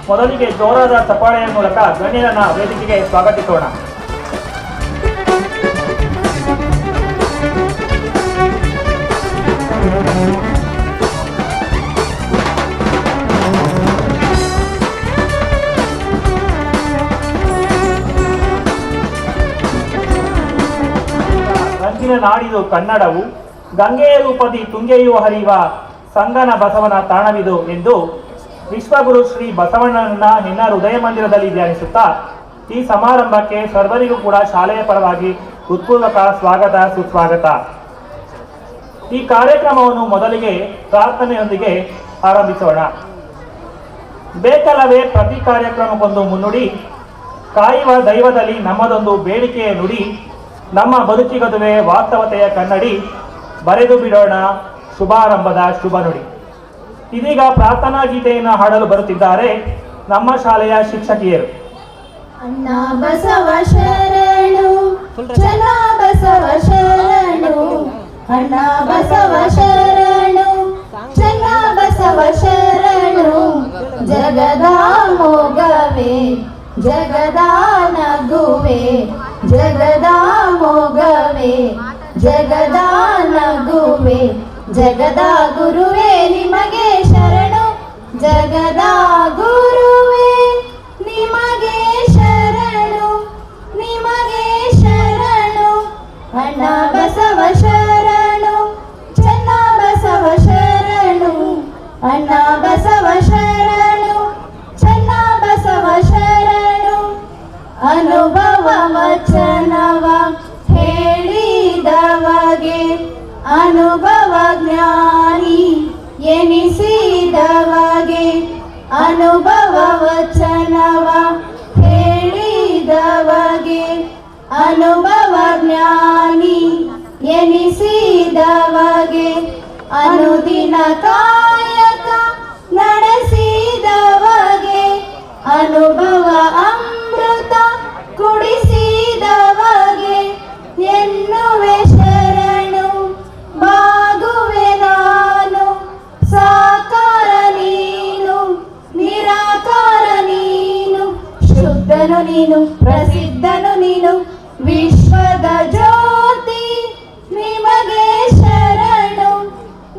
ಮೊದಲಿಗೆ ಜೋರಾದ ಚಪ್ಪಾಳೆಯ ಮೂಲಕ ಗಣ್ಯರನ್ನ ವೇದಿಕೆಗೆ ಸ್ವಾಗತಿಸೋಣ. ರಂಗಿನ ನಾಡಿದು ಕನ್ನಡವು, ಗಂಗೆಯ ರೂಪದಿ ತುಂಗೆಯೂ ಹರಿಯುವ ಸಂಗನ ಬಸವನ ತಾಣವಿದು ಎಂದು ವಿಶ್ವಗುರು ಶ್ರೀ ಬಸವಣ್ಣನನ್ನ ನಿನ್ನ ಹೃದಯ ಮಂದಿರದಲ್ಲಿ ಧ್ಯಾನಿಸುತ್ತಾ ಈ ಸಮಾರಂಭಕ್ಕೆ ಸರ್ವರಿಗೂ ಕೂಡ ಶಾಲೆಯ ಪರವಾಗಿ ಹೃತ್ಪೂರ್ವಕ ಸ್ವಾಗತ ಸುಸ್ವಾಗತ. ಈ ಕಾರ್ಯಕ್ರಮವನ್ನು ಮೊದಲಿಗೆ ಪ್ರಾರ್ಥನೆಯೊಂದಿಗೆ ಆರಂಭಿಸೋಣ. ಬೇಕಲ್ಲವೇ ಪ್ರತಿ ಕಾರ್ಯಕ್ರಮಕ್ಕೊಂದು ಮುನ್ನುಡಿ, ಕಾಯುವ ದೈವದಲ್ಲಿ ನಮ್ಮದೊಂದು ಬೇಡಿಕೆಯ ನುಡಿ, ನಮ್ಮ ಬದುಕಿಗದುವೆ ವಾಸ್ತವತೆಯ ಕನ್ನಡಿ, ಬರೆದು ಬಿಡೋಣ ಶುಭಾರಂಭದ ಶುಭ ನುಡಿ. ಇದೀಗ ಪ್ರಾರ್ಥನಾ ಗೀತೆಯನ್ನು ಹಾಡಲು ಬರುತ್ತಿದ್ದಾರೆ ನಮ್ಮ ಶಾಲೆಯ ಶಿಕ್ಷಕಿಯರು. ಅಣ್ಣ ಬಸವ ಶರಣು, ಚನ್ನ ಬಸವ ಶರಣು, ಅಣ್ಣ ಬಸವ ಶರಣು, ಚನ್ನ ಬಸವ ಶರಣು, ಜಗದ ಮೋಗವೇ ಜಗದ ನಗುವೆ, ಜಗದ ಮೋಗವೇ ಜಗದ ನಗುವೆ, ಜಗದ ಗುರುವೇ ನಿಮಗೆ ಶರಣು, ಜಗದ ಗುರುವೇ ನಿಮಗೆ ಶರಣು, ನಿಮಗೆ ಶರಣು. ಅಣ್ಣ ಬಸವ ಶರಣು, ಚನ್ನ ಬಸವ ಶರಣು, ಅಣ್ಣ ಬಸವ ಶರಣು, ಚನ್ನ ಬಸವ ಶರಣು. ಅನುಭವ ವಚನವ ಹೇಳಿದವಗೆ ಅನುಭವ ಜ್ಞಾನಿ ಎನಿಸಿದವಗೆ, ಅನುಭವ ವಚನವ ಹೇಳಿದವಗೆ ಅನುಭವ ಜ್ಞಾನಿ ಎನಿಸಿದವಗೆ, ಅನುದಿನ ಕಾಯಕ ನಡೆಸಿದವಗೆ, ಅನುಭವ ಅಮೃತ ಕುಡಿಸಿದವಗೆ ಎನ್ನುವೆ ಶರಣು, ಬಾಗುವೆ ನಾನು, ಸಾಕಾರ ನೀನು, ನಿರಾಕಾರ ನೀನು, ಶುದ್ಧನು ನೀನು, ಪ್ರಸಿದ್ಧನು ನೀನು, ವಿಶ್ವದ ಜ್ಯೋತಿ ನಿಮಗೆ ಶರಣು,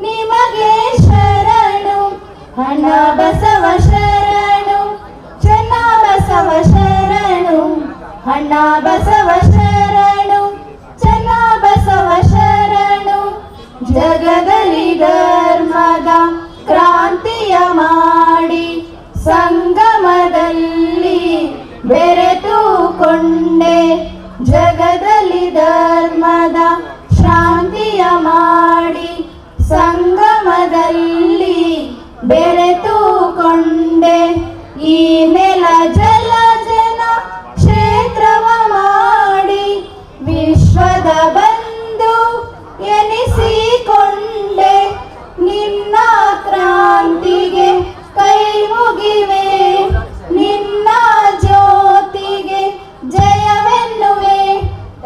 ನಿಮಗೆ ಶರಣು. ಅಣ್ಣ ಬಸವ ಶರಣು, ಚನ್ನ ಬಸವ ಶರಣು, ಅಣ್ಣ ಬಸವ ಶರಣು, ಚನ್ನ ಬಸವ ಶರಣು. ಜಗದಲ್ಲಿ ಧರ್ಮದ ಕ್ರಾಂತಿಯ ಮಾಡಿ ಸಂಗಮದಲ್ಲಿ ಬೆರೆತುಕೊಂಡೆ, ಜಗದಲ್ಲಿ ಧರ್ಮದ ಶಾಂತಿಯ ಮಾಡಿ ಸಂಗಮದಲ್ಲಿ ಬೆರೆತುಕೊಂಡೆ, ಈ ನೆಲ ಜಲ ಜನ ಕ್ಷೇತ್ರವ ಮಾಡಿ ವಿಶ್ವದ ಬಂಧು ಎನಿಸಿಕೊಂಡೆ, ನಿನ್ನ ಕ್ರಾಂತಿಗೆ ಕೈ ಮುಗಿವೆ, ನಿನ್ನ ಜ್ಯೋತಿಗೆ ಜಯವೆನ್ನುವೆ.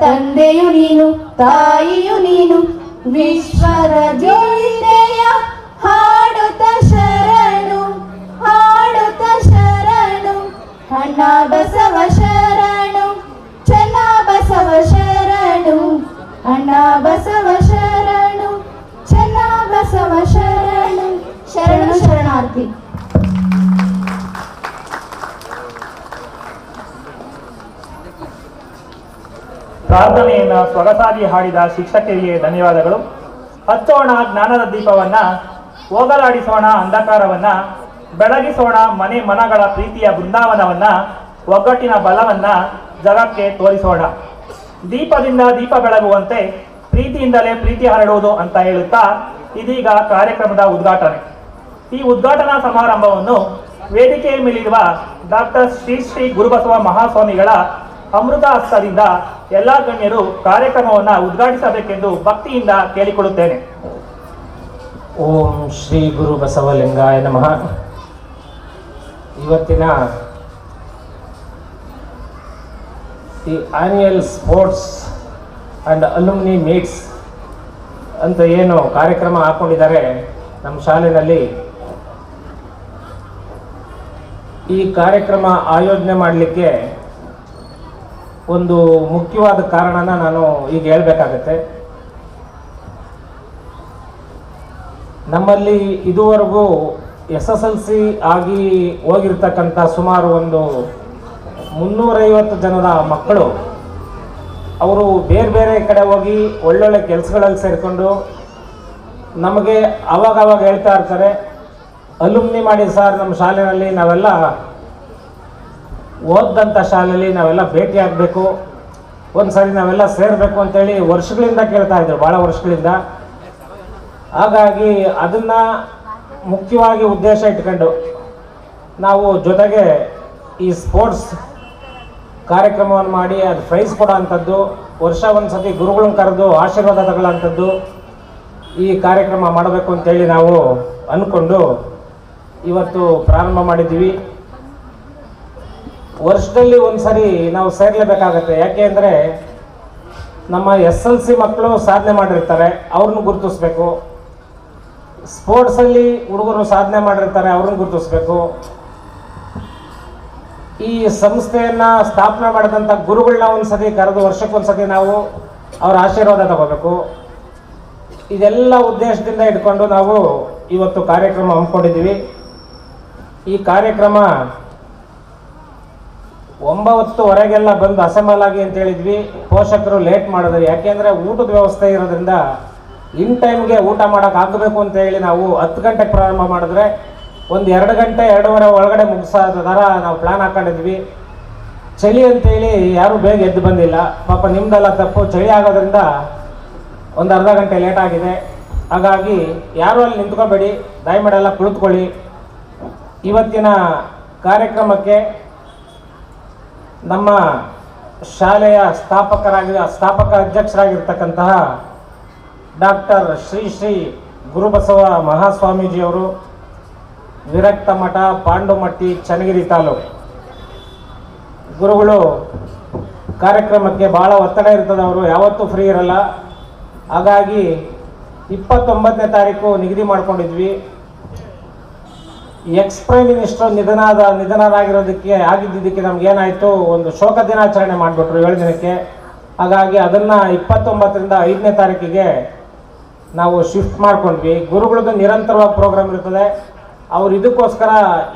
ತಂದೆಯು ನೀನು, ತಾಯಿಯು ನೀನು, ವಿಶ್ವದ ಜ್ಯೋತಿಯ ಹಾಡುತ್ತ ಶರಣು, ಹಾಡುತ್ತ ಶರಣು. ಅಣ್ಣ ಬಸವ ಶರಣು, ಚನ್ನ ಬಸವ ಶರಣು, ಅಣ್ಣ ಬಸವ ಶರಣು, ಚನ್ನ ಬಸವ ಶರಣು. ಶರಣು ಶರಣಾರ್ಥಿ. ಪ್ರಾರ್ಥನೆಯನ್ನ ಸೊಗಸಾಗಿ ಹಾಡಿದ ಶಿಕ್ಷಕರಿಗೆ ಧನ್ಯವಾದಗಳು. ಹಚ್ಚೋಣ ಜ್ಞಾನದ ದೀಪವನ್ನ, ಹೋಗಲಾಡಿಸೋಣ ಅಂಧಕಾರವನ್ನ, ಬೆಳಗಿಸೋಣ ಮನೆ ಮನಗಳ ಪ್ರೀತಿಯ ಬೃಂದಾವನವನ್ನ, ಒಗ್ಗಟ್ಟಿನ ಬಲವನ್ನ ಜಗಕ್ಕೆ ತೋರಿಸೋಣ. ದೀಪದಿಂದ ದೀಪ ಬೆಳಗುವಂತೆ ಪ್ರೀತಿಯಿಂದಲೇ ಪ್ರೀತಿ ಹರಡುವುದು ಅಂತ ಹೇಳುತ್ತಾ ಇದೀಗ ಕಾರ್ಯಕ್ರಮದ ಉದ್ಘಾಟನೆ. ಈ ಉದ್ಘಾಟನಾ ಸಮಾರಂಭವನ್ನು ವೇದಿಕೆಯ ಮೇಲಿರುವ ಡಾಕ್ಟರ್ ಶ್ರೀ ಶ್ರೀ ಗುರುಬಸವ ಮಹಾಸ್ವಾಮಿಗಳ ಅಮೃತ ಹಸ್ತದಿಂದ ಎಲ್ಲ ಗಣ್ಯರು ಕಾರ್ಯಕ್ರಮವನ್ನು ಉದ್ಘಾಟಿಸಬೇಕೆಂದು ಭಕ್ತಿಯಿಂದ ಕೇಳಿಕೊಳ್ಳುತ್ತೇನೆ. ಓಂ ಶ್ರೀ ಗುರು ಬಸವಲಿಂಗಾಯ ನಮಃ. ಇವತ್ತಿನ the annual sports and alumni meets ಅಂತ ಏನು ಕಾರ್ಯಕ್ರಮ ಹಾಕ್ಕೊಂಡಿದ್ದಾರೆ ನಮ್ಮ ಶಾಲೆಯಲ್ಲಿ, ಈ ಕಾರ್ಯಕ್ರಮ ಆಯೋಜನೆ ಮಾಡಲಿಕ್ಕೆ ಒಂದು ಮುಖ್ಯವಾದ ಕಾರಣನ ನಾನು ಈಗ ಹೇಳಬೇಕಾಗತ್ತೆ. ನಮ್ಮಲ್ಲಿ ಇದುವರೆಗೂ SSLC ಆಗಿ ಹೋಗಿರ್ತಕ್ಕಂಥ ಸುಮಾರು ಒಂದು 350 ಜನರ ಮಕ್ಕಳು ಅವರು ಬೇರೆ ಬೇರೆ ಕಡೆ ಹೋಗಿ ಒಳ್ಳೊಳ್ಳೆ ಕೆಲಸಗಳಲ್ಲಿ ಸೇರಿಕೊಂಡು ನಮಗೆ ಅವಾಗ ಹೇಳ್ತಾ ಇರ್ತಾರೆ, ಅಲುಮ್ನಿ ಮಾಡಿ ಸರ್, ನಮ್ಮ ಶಾಲೆಯಲ್ಲಿ ನಾವೆಲ್ಲ ಓದಂಥ ಶಾಲೆಯಲ್ಲಿ ನಾವೆಲ್ಲ ಭೇಟಿ ಆಗಬೇಕು, ಒಂದು ಸಾರಿ ನಾವೆಲ್ಲ ಸೇರಬೇಕು ಅಂತೇಳಿ ವರ್ಷಗಳಿಂದ ಕೇಳ್ತಾ ಇದ್ರು, ಭಾಳ ವರ್ಷಗಳಿಂದ. ಹಾಗಾಗಿ ಅದನ್ನು ಮುಖ್ಯವಾಗಿ ಉದ್ದೇಶ ಇಟ್ಕೊಂಡು ನಾವು ಜೊತೆಗೆ ಈ ಸ್ಪೋರ್ಟ್ಸ್ ಕಾರ್ಯಕ್ರಮವನ್ನು ಮಾಡಿ ಅದು ಪ್ರೈಸ್ ಕೊಡೋ ಅಂಥದ್ದು, ವರ್ಷ ಒಂದು ಸತಿ ಗುರುಗಳನ್ನ ಕರೆದು ಆಶೀರ್ವಾದ ತಗೊಳ್ಳೋಂಥದ್ದು ಈ ಕಾರ್ಯಕ್ರಮ ಮಾಡಬೇಕು ಅಂತೇಳಿ ನಾವು ಅಂದ್ಕೊಂಡು ಇವತ್ತು ಪ್ರಾರಂಭ ಮಾಡಿದ್ದೀವಿ. ವರ್ಷದಲ್ಲಿ ಒಂದು ಸರಿ ನಾವು ಸೇರಲೇಬೇಕಾಗತ್ತೆ. ಯಾಕೆ ಅಂದರೆ ನಮ್ಮ SLC ಮಕ್ಕಳು ಸಾಧನೆ ಮಾಡಿರ್ತಾರೆ, ಅವ್ರನ್ನ ಗುರುತಿಸ್ಬೇಕು. ಸ್ಪೋರ್ಟ್ಸಲ್ಲಿ ಹುಡುಗರು ಸಾಧನೆ ಮಾಡಿರ್ತಾರೆ, ಅವ್ರನ್ನ ಗುರುತಿಸ್ಬೇಕು. ಈ ಸಂಸ್ಥೆಯನ್ನು ಸ್ಥಾಪನೆ ಮಾಡಿದಂಥ ಗುರುಗಳನ್ನ ಒಂದ್ಸತಿ ಕರೆದು ವರ್ಷಕ್ಕೊಂದ್ಸತಿ ನಾವು ಅವರ ಆಶೀರ್ವಾದ ತಗೋಬೇಕು. ಇದೆಲ್ಲ ಉದ್ದೇಶದಿಂದ ಇಟ್ಕೊಂಡು ನಾವು ಇವತ್ತು ಕಾರ್ಯಕ್ರಮ ಹಮ್ಮಿಕೊಂಡಿದ್ದೀವಿ. ಈ ಕಾರ್ಯಕ್ರಮ 9:30 ಬಂದು ಅಸೆಂಬಲ್ ಆಗಿ ಅಂತ ಹೇಳಿದ್ವಿ. ಪೋಷಕರು ಲೇಟ್ ಮಾಡಿದ್ವಿ, ಯಾಕೆಂದರೆ ಊಟದ ವ್ಯವಸ್ಥೆ ಇರೋದ್ರಿಂದ ಇನ್ ಟೈಮ್ಗೆ ಊಟ ಮಾಡೋಕ್ಕಾಗಬೇಕು ಅಂತ ಹೇಳಿ ನಾವು 10 ಗಂಟೆಗೆ ಪ್ರಾರಂಭ ಮಾಡಿದ್ರೆ ಒಂದು 2 ಗಂಟೆ 2:30 ಒಳಗಡೆ ಮುಗಿಸೋದ ಥರ ನಾವು ಪ್ಲ್ಯಾನ್ ಹಾಕೊಂಡಿದ್ವಿ. ಚಳಿ ಅಂತೇಳಿ ಯಾರೂ ಬೇಗ ಎದ್ದು ಬಂದಿಲ್ಲ. ಪಾಪ ನಿಮ್ದೆಲ್ಲ ತಪ್ಪು, ಚಳಿ ಆಗೋದ್ರಿಂದ ಒಂದು ಅರ್ಧ ಗಂಟೆ ಲೇಟ್ ಆಗಿದೆ. ಹಾಗಾಗಿ ಯಾರೂ ಅಲ್ಲಿ ನಿಂತ್ಕೋಬೇಡಿ, ದಯಮಾಡೆಲ್ಲ ಕುಳಿತುಕೊಳ್ಳಿ. ಇವತ್ತಿನ ಕಾರ್ಯಕ್ರಮಕ್ಕೆ ನಮ್ಮ ಶಾಲೆಯ ಸ್ಥಾಪಕ ಅಧ್ಯಕ್ಷರಾಗಿರ್ತಕ್ಕಂತಹ ಡಾಕ್ಟರ್ ಶ್ರೀ ಗುರುಬಸವ ಮಹಾಸ್ವಾಮೀಜಿಯವರು, ವಿರಕ್ತ ಮಠ, ಪಾಂಡುಮಟ್ಟಿ, ಚನ್ನಗಿರಿ ತಾಲೂಕು ಗುರುಗಳು ಕಾರ್ಯಕ್ರಮಕ್ಕೆ ಭಾಳ ಒತ್ತಡ ಇರ್ತದೆ, ಅವರು ಯಾವತ್ತೂ ಫ್ರೀ ಇರಲ್ಲ. ಹಾಗಾಗಿ 29ನೇ ತಾರೀಕು ನಿಗದಿ ಮಾಡ್ಕೊಂಡಿದ್ವಿ. ಪ್ರೈಮ್ ಮಿನಿಸ್ಟರ್ ನಿಧನರಾಗಿರೋದಕ್ಕೆ ಆಗಿದ್ದಕ್ಕೆ ನಮಗೇನಾಯಿತು, ಒಂದು ಶೋಕ ದಿನಾಚರಣೆ ಮಾಡಿಬಿಟ್ರು 7 ದಿನಕ್ಕೆ. ಹಾಗಾಗಿ ಅದನ್ನು 29ರಿಂದ 5ನೇ ತಾರೀಕಿಗೆ ನಾವು ಶಿಫ್ಟ್ ಮಾಡ್ಕೊಂಡ್ವಿ. ಗುರುಗಳದ್ದು ನಿರಂತರವಾಗಿ ಪ್ರೋಗ್ರಾಮ್ ಇರ್ತದೆ. ಅವ್ರು ಇದಕ್ಕೋಸ್ಕರ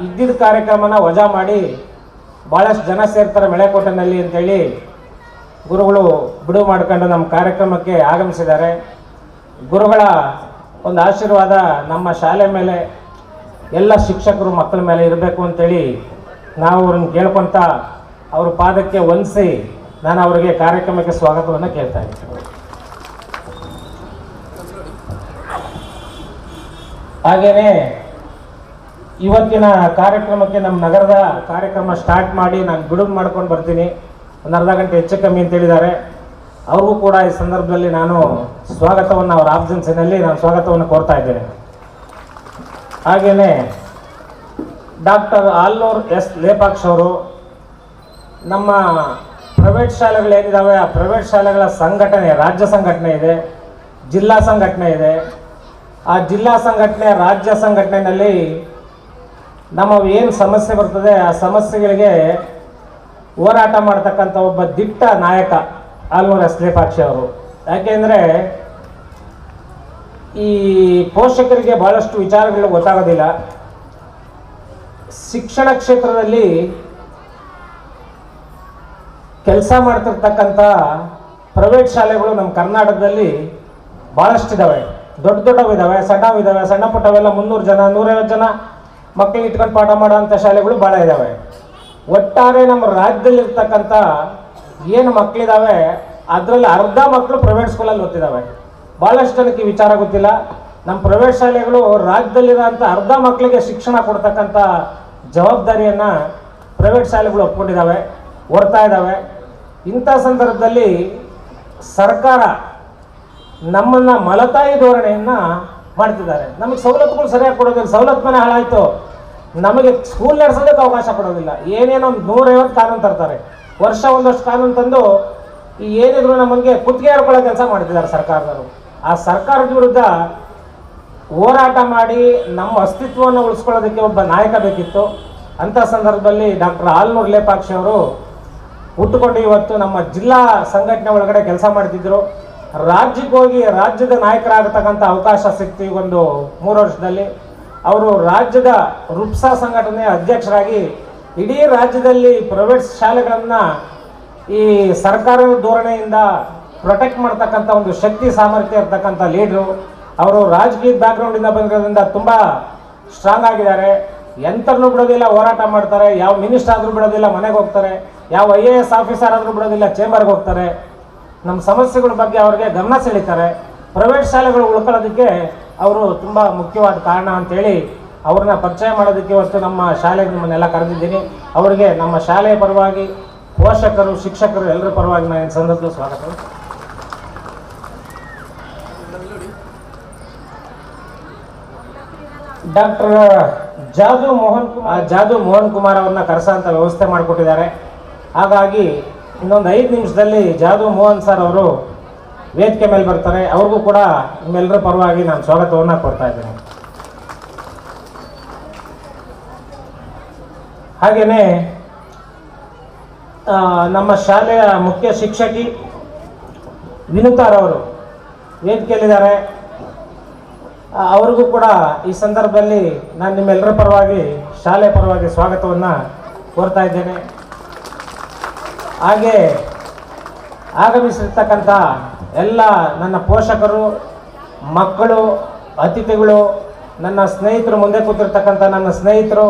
ಇದ್ದಿದ್ದ ಕಾರ್ಯಕ್ರಮನ ವಜಾ ಮಾಡಿ ಭಾಳಷ್ಟು ಜನ ಸೇರ್ತಾರೆ ಮೆಳೆಕೋಟೆನಲ್ಲಿ ಅಂತೇಳಿ ಗುರುಗಳು ಬಿಡುವು ಮಾಡ್ಕೊಂಡು ನಮ್ಮ ಕಾರ್ಯಕ್ರಮಕ್ಕೆ ಆಗಮಿಸಿದ್ದಾರೆ. ಗುರುಗಳ ಒಂದು ಆಶೀರ್ವಾದ ನಮ್ಮ ಶಾಲೆ ಮೇಲೆ, ಎಲ್ಲ ಶಿಕ್ಷಕರು ಮಕ್ಕಳ ಮೇಲೆ ಇರಬೇಕು ಅಂತೇಳಿ ನಾವು ಅವ್ರನ್ನ ಕೇಳ್ಕೊತ ಅವ್ರ ಪಾದಕ್ಕೆ ವಂದಿಸಿ ನಾನು ಅವರಿಗೆ ಕಾರ್ಯಕ್ರಮಕ್ಕೆ ಸ್ವಾಗತವನ್ನು ಕೇಳ್ತಾ ಇದ್ದೀನಿ. ಹಾಗೆಯೇ ಇವತ್ತಿನ ಕಾರ್ಯಕ್ರಮಕ್ಕೆ ನಮ್ಮ ನಗರದ ಕಾರ್ಯಕ್ರಮ ಸ್ಟಾರ್ಟ್ ಮಾಡಿ ನಾನು ಬಿಡುವು ಮಾಡ್ಕೊಂಡು ಬರ್ತೀನಿ, ಒಂದು ಅರ್ಧ ಗಂಟೆ ಹೆಚ್ಚು ಕಮ್ಮಿ ಅಂತ ಹೇಳಿದ್ದಾರೆ. ಅವ್ರಿಗೂ ಕೂಡ ಈ ಸಂದರ್ಭದಲ್ಲಿ ನಾನು ಸ್ವಾಗತವನ್ನು, ಅವರ ಆಬ್ಸೆನ್ಸಿನಲ್ಲಿ ನಾನು ಸ್ವಾಗತವನ್ನು ಕೋರ್ತಾ ಇದ್ದೇನೆ. ಹಾಗೆಯೇ ಡಾಕ್ಟರ್ ಆಲ್ಲೂರು ಎಸ್ ಲೇಪಾಕ್ಷ ಅವರು ನಮ್ಮ ಪ್ರೈವೇಟ್ ಶಾಲೆಗಳೇನಿದ್ದಾವೆ ಆ ಪ್ರೈವೇಟ್ ಶಾಲೆಗಳ ಸಂಘಟನೆ, ರಾಜ್ಯ ಸಂಘಟನೆ ಇದೆ, ಜಿಲ್ಲಾ ಸಂಘಟನೆ ಇದೆ. ಆ ಜಿಲ್ಲಾ ಸಂಘಟನೆ, ರಾಜ್ಯ ಸಂಘಟನೆಯಲ್ಲಿ ನಮ್ಮ ಏನು ಸಮಸ್ಯೆ ಬರ್ತದೆ ಆ ಸಮಸ್ಯೆಗಳಿಗೆ ಹೋರಾಟ ಮಾಡ್ತಕ್ಕಂಥ ಒಬ್ಬ ದಿಟ್ಟ ನಾಯಕ ಆಲ್ಲೂರು ಎಸ್ ಲೇಪಾಕ್ಷ ಅವರು. ಯಾಕೆಂದರೆ ಈ ಪೋಷಕರಿಗೆ ಭಾಳಷ್ಟು ವಿಚಾರಗಳು ಗೊತ್ತಾಗೋದಿಲ್ಲ. ಶಿಕ್ಷಣ ಕ್ಷೇತ್ರದಲ್ಲಿ ಕೆಲಸ ಮಾಡ್ತಿರ್ತಕ್ಕಂಥ ಪ್ರೈವೇಟ್ ಶಾಲೆಗಳು ನಮ್ಮ ಕರ್ನಾಟಕದಲ್ಲಿ ಭಾಳಷ್ಟಿದ್ದಾವೆ. ದೊಡ್ಡವಿದ್ದಾವೆ, ಸಣ್ಣವಿದ್ದಾವೆ. ಸಣ್ಣ ಪುಟ್ಟವೆಲ್ಲ 300 ಜನ 150 ಜನ ಮಕ್ಕಳು ಇಟ್ಕೊಂಡು ಪಾಠ ಮಾಡೋವಂಥ ಶಾಲೆಗಳು ಭಾಳ ಇದ್ದಾವೆ. ಒಟ್ಟಾರೆ ನಮ್ಮ ರಾಜ್ಯದಲ್ಲಿರ್ತಕ್ಕಂಥ ಏನು ಮಕ್ಕಳಿದ್ದಾವೆ ಅದರಲ್ಲಿ ಅರ್ಧ ಮಕ್ಕಳು ಪ್ರೈವೇಟ್ ಸ್ಕೂಲಲ್ಲಿ ಓದ್ತಿದ್ದಾವೆ. ಭಾಳಷ್ಟು ಜನಕ್ಕೆ ವಿಚಾರ ಗೊತ್ತಿಲ್ಲ. ನಮ್ಮ ಪ್ರೈವೇಟ್ ಶಾಲೆಗಳು ರಾಜ್ಯದಲ್ಲಿರೋಂಥ ಅರ್ಧ ಮಕ್ಕಳಿಗೆ ಶಿಕ್ಷಣ ಕೊಡ್ತಕ್ಕಂಥ ಜವಾಬ್ದಾರಿಯನ್ನು ಪ್ರೈವೇಟ್ ಶಾಲೆಗಳು ಒಪ್ಕೊಂಡಿದ್ದಾವೆ, ಹೊರ್ತಾ ಇದ್ದಾವೆ. ಇಂಥ ಸಂದರ್ಭದಲ್ಲಿ ಸರ್ಕಾರ ನಮ್ಮನ್ನು ಮಲತಾಯಿ ಧೋರಣೆಯನ್ನು ಮಾಡ್ತಿದ್ದಾರೆ. ನಮಗೆ ಸವಲತ್ತುಗಳು ಸರಿಯಾಗಿ ಕೊಡೋದಿಲ್ಲ. ಸವಲತ್ತು ಮನೆ ಹಾಳಾಯಿತು, ನಮಗೆ ಸ್ಕೂಲ್ ನಡೆಸೋದಕ್ಕೆ ಅವಕಾಶ ಕೊಡೋದಿಲ್ಲ. ಏನೇನೋ 150 ಕಾನೂನು ತರ್ತಾರೆ, ವರ್ಷ ಒಂದಷ್ಟು ಕಾನೂನು ತಂದು ಈ ಏನಿದ್ರು ನಮಗೆ ಕುತ್ತಿಗೆ ಹೇಳ್ಕೊಳ್ಳೋ ಕೆಲಸ ಮಾಡ್ತಿದ್ದಾರೆ ಸರ್ಕಾರದವರು. ಆ ಸರ್ಕಾರದ ವಿರುದ್ಧ ಹೋರಾಟ ಮಾಡಿ ನಮ್ಮ ಅಸ್ತಿತ್ವವನ್ನು ಉಳಿಸ್ಕೊಳ್ಳೋದಕ್ಕೆ ಒಬ್ಬ ನಾಯಕ ಬೇಕಿತ್ತು. ಅಂಥ ಸಂದರ್ಭದಲ್ಲಿ ಡಾಕ್ಟರ್ ಆಲ್ನೂರು ಲೇಪಾಕ್ಷಿ ಅವರು ಹುಟ್ಟುಕೊಂಡು ಇವತ್ತು ನಮ್ಮ ಜಿಲ್ಲಾ ಸಂಘಟನೆ ಒಳಗಡೆ ಕೆಲಸ ಮಾಡ್ತಿದ್ರು. ರಾಜ್ಯಕ್ಕೆ ಹೋಗಿ ರಾಜ್ಯದ ನಾಯಕರಾಗತಕ್ಕಂಥ ಅವಕಾಶ ಸಿಕ್ತು ಒಂದು 3 ವರ್ಷದಲ್ಲಿ. ಅವರು ರಾಜ್ಯದ ರುಪ್ಸಾ ಸಂಘಟನೆಯ ಅಧ್ಯಕ್ಷರಾಗಿ ಇಡೀ ರಾಜ್ಯದಲ್ಲಿ ಪ್ರೈವೇಟ್ ಶಾಲೆಗಳನ್ನು ಈ ಸರ್ಕಾರದ ಧೋರಣೆಯಿಂದ ಪ್ರೊಟೆಕ್ಟ್ ಮಾಡ್ತಕ್ಕಂಥ ಒಂದು ಶಕ್ತಿ ಸಾಮರ್ಥ್ಯ ಇರ್ತಕ್ಕಂಥ ಲೀಡ್ರು. ಅವರು ರಾಜಕೀಯ ಬ್ಯಾಕ್ಗ್ರೌಂಡಿಂದ ಬಂದಿರೋದ್ರಿಂದ ತುಂಬ ಸ್ಟ್ರಾಂಗ್ ಆಗಿದ್ದಾರೆ. ಎಂಥರನ್ನೂ ಬಿಡೋದಿಲ್ಲ, ಹೋರಾಟ ಮಾಡ್ತಾರೆ. ಯಾವ ಮಿನಿಸ್ಟರ್ ಆದರೂ ಬಿಡೋದಿಲ್ಲ, ಮನೆಗೆ ಹೋಗ್ತಾರೆ. ಯಾವ IAS ಆಫೀಸರ್ ಆದರೂ ಬಿಡೋದಿಲ್ಲ, ಚೇಂಬರ್ಗೆ ಹೋಗ್ತಾರೆ. ನಮ್ಮ ಸಮಸ್ಯೆಗಳ ಬಗ್ಗೆ ಅವ್ರಿಗೆ ಗಮನ ಸೆಳೀತಾರೆ. ಪ್ರೈವೇಟ್ ಶಾಲೆಗಳು ಉಳ್ಕೊಳ್ಳೋದಕ್ಕೆ ಅವರು ತುಂಬ ಮುಖ್ಯವಾದ ಕಾರಣ ಅಂತೇಳಿ ಅವ್ರನ್ನ ಪರಿಚಯ ಮಾಡೋದಕ್ಕೆ ಇವತ್ತು ನಮ್ಮ ಶಾಲೆಗೆ ನಿಮ್ಮನ್ನೆಲ್ಲ ಕರೆದಿದ್ದೀನಿ. ಅವರಿಗೆ ನಮ್ಮ ಶಾಲೆಯ ಪರವಾಗಿ, ಪೋಷಕರು, ಶಿಕ್ಷಕರು ಎಲ್ಲರ ಪರವಾಗಿ ನಾನು ಈ ಸಂದರ್ಭದಲ್ಲಿ ಸ್ವಾಗತ. ಡಾಕ್ಟರ್ ಜಾದು ಮೋಹನ್ ಕುಮಾರ್ ಅವ್ರನ್ನ ಕರೆಸೋಂಥ ವ್ಯವಸ್ಥೆ ಮಾಡಿಕೊಟ್ಟಿದ್ದಾರೆ. ಹಾಗಾಗಿ ಇನ್ನೊಂದು 5 ನಿಮಿಷದಲ್ಲಿ ಜಾದು ಮೋಹನ್ ಸರ್ ಅವರು ವೇದಿಕೆ ಮೇಲೆ ಬರ್ತಾರೆ. ಅವ್ರಿಗೂ ಕೂಡ ನಿಮ್ಮೆಲ್ಲರ ಪರವಾಗಿ ನಾನು ಸ್ವಾಗತವನ್ನು ಕೊಡ್ತಾ ಇದ್ದೇನೆ. ಹಾಗೆಯೇ ನಮ್ಮ ಶಾಲೆಯ ಮುಖ್ಯ ಶಿಕ್ಷಕಿ ವಿನುತಾರವರು ವೇದಿಕೆಯಲ್ಲಿದ್ದಾರೆ. ಅವ್ರಿಗೂ ಕೂಡ ಈ ಸಂದರ್ಭದಲ್ಲಿ ನಾನು ನಿಮ್ಮೆಲ್ಲರ ಪರವಾಗಿ, ಶಾಲೆ ಪರವಾಗಿ ಸ್ವಾಗತವನ್ನು ಕೋರ್ತಾ ಇದ್ದೇನೆ. ಹಾಗೆ ಆಗಮಿಸಿರ್ತಕ್ಕಂಥ ಎಲ್ಲ ನನ್ನ ಪೋಷಕರು, ಮಕ್ಕಳು, ಅತಿಥಿಗಳು, ನನ್ನ ಸ್ನೇಹಿತರು, ಮುಂದೆ ಕೂತಿರ್ತಕ್ಕಂಥ ನನ್ನ ಸ್ನೇಹಿತರು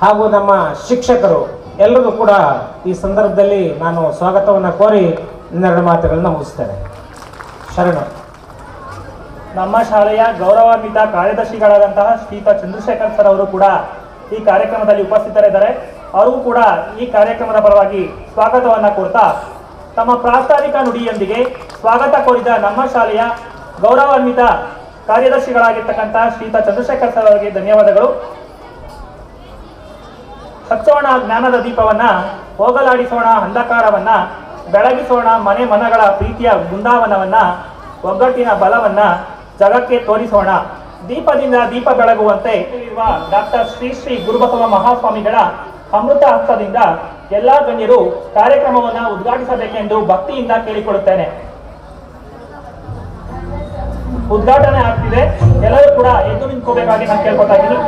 ಹಾಗೂ ನಮ್ಮ ಶಿಕ್ಷಕರು ಎಲ್ಲರೂ ಕೂಡ ಈ ಸಂದರ್ಭದಲ್ಲಿ ನಾನು ಸ್ವಾಗತವನ್ನು ಕೋರಿ ಇನ್ನೆರಡು ಮಾತುಗಳನ್ನು ಮುಗಿಸ್ತೇನೆ. ಶರಣ. ನಮ್ಮ ಶಾಲೆಯ ಗೌರವಾನ್ವಿತ ಕಾರ್ಯದರ್ಶಿಗಳಾದಂತಹ ಶ್ರೀಯುತ ಚಂದ್ರಶೇಖರ್ ಸರ್ ಅವರು ಕೂಡ ಈ ಕಾರ್ಯಕ್ರಮದಲ್ಲಿ ಉಪಸ್ಥಿತರಿದ್ದಾರೆ. ಅವರಿಗೂ ಕೂಡ ಈ ಕಾರ್ಯಕ್ರಮದ ಪರವಾಗಿ ಸ್ವಾಗತವನ್ನು ಕೋರ್ತಾ ತಮ್ಮ ಪ್ರಾಸ್ತಾವಿಕ ನುಡಿಯೊಂದಿಗೆ ಸ್ವಾಗತ ಕೋರಿದ ನಮ್ಮ ಶಾಲೆಯ ಗೌರವಾನ್ವಿತ ಕಾರ್ಯದರ್ಶಿಗಳಾಗಿರ್ತಕ್ಕಂಥ ಶ್ರೀಯುತ ಚಂದ್ರಶೇಖರ್ ಸರ್ ಅವರಿಗೆ ಧನ್ಯವಾದಗಳು. ಹಚ್ಚೋಣ ಜ್ಞಾನದ ದೀಪವನ್ನ, ಹೋಗಲಾಡಿಸೋಣ ಅಂಧಕಾರವನ್ನ, ಬೆಳಗಿಸೋಣ ಮನೆ ಮನಗಳ ಪ್ರೀತಿಯ ಬೃಂದಾವನವನ್ನ, ಒಗ್ಗಟ್ಟಿನ ಬಲವನ್ನ ಜಗಕ್ಕೆ ತೋರಿಸೋಣ. ದೀಪದಿಂದ ದೀಪ ಬೆಳಗುವಂತೆ ಇರುವ ಡಾಕ್ಟರ್ ಶ್ರೀ ಶ್ರೀ ಗುರುಬಸವ ಮಹಾಸ್ವಾಮಿಗಳ ಅಮೃತ ಹಸ್ತದಿಂದ ಎಲ್ಲಾ ಗಣ್ಯರು ಕಾರ್ಯಕ್ರಮವನ್ನು ಉದ್ಘಾಟಿಸಬೇಕೆಂದು ಭಕ್ತಿಯಿಂದ ಕೇಳಿಕೊಳ್ಳುತ್ತೇನೆ. ಉದ್ಘಾಟನೆ ಆಗ್ತಿದೆ, ಎಲ್ಲರೂ ಕೂಡ ಎದ್ದು ನಿಂತ್ಕೋಬೇಕಾಗಿ ನಾನು ಕೇಳ್ಕೊತಾ ಇದ್ದೀನಿ.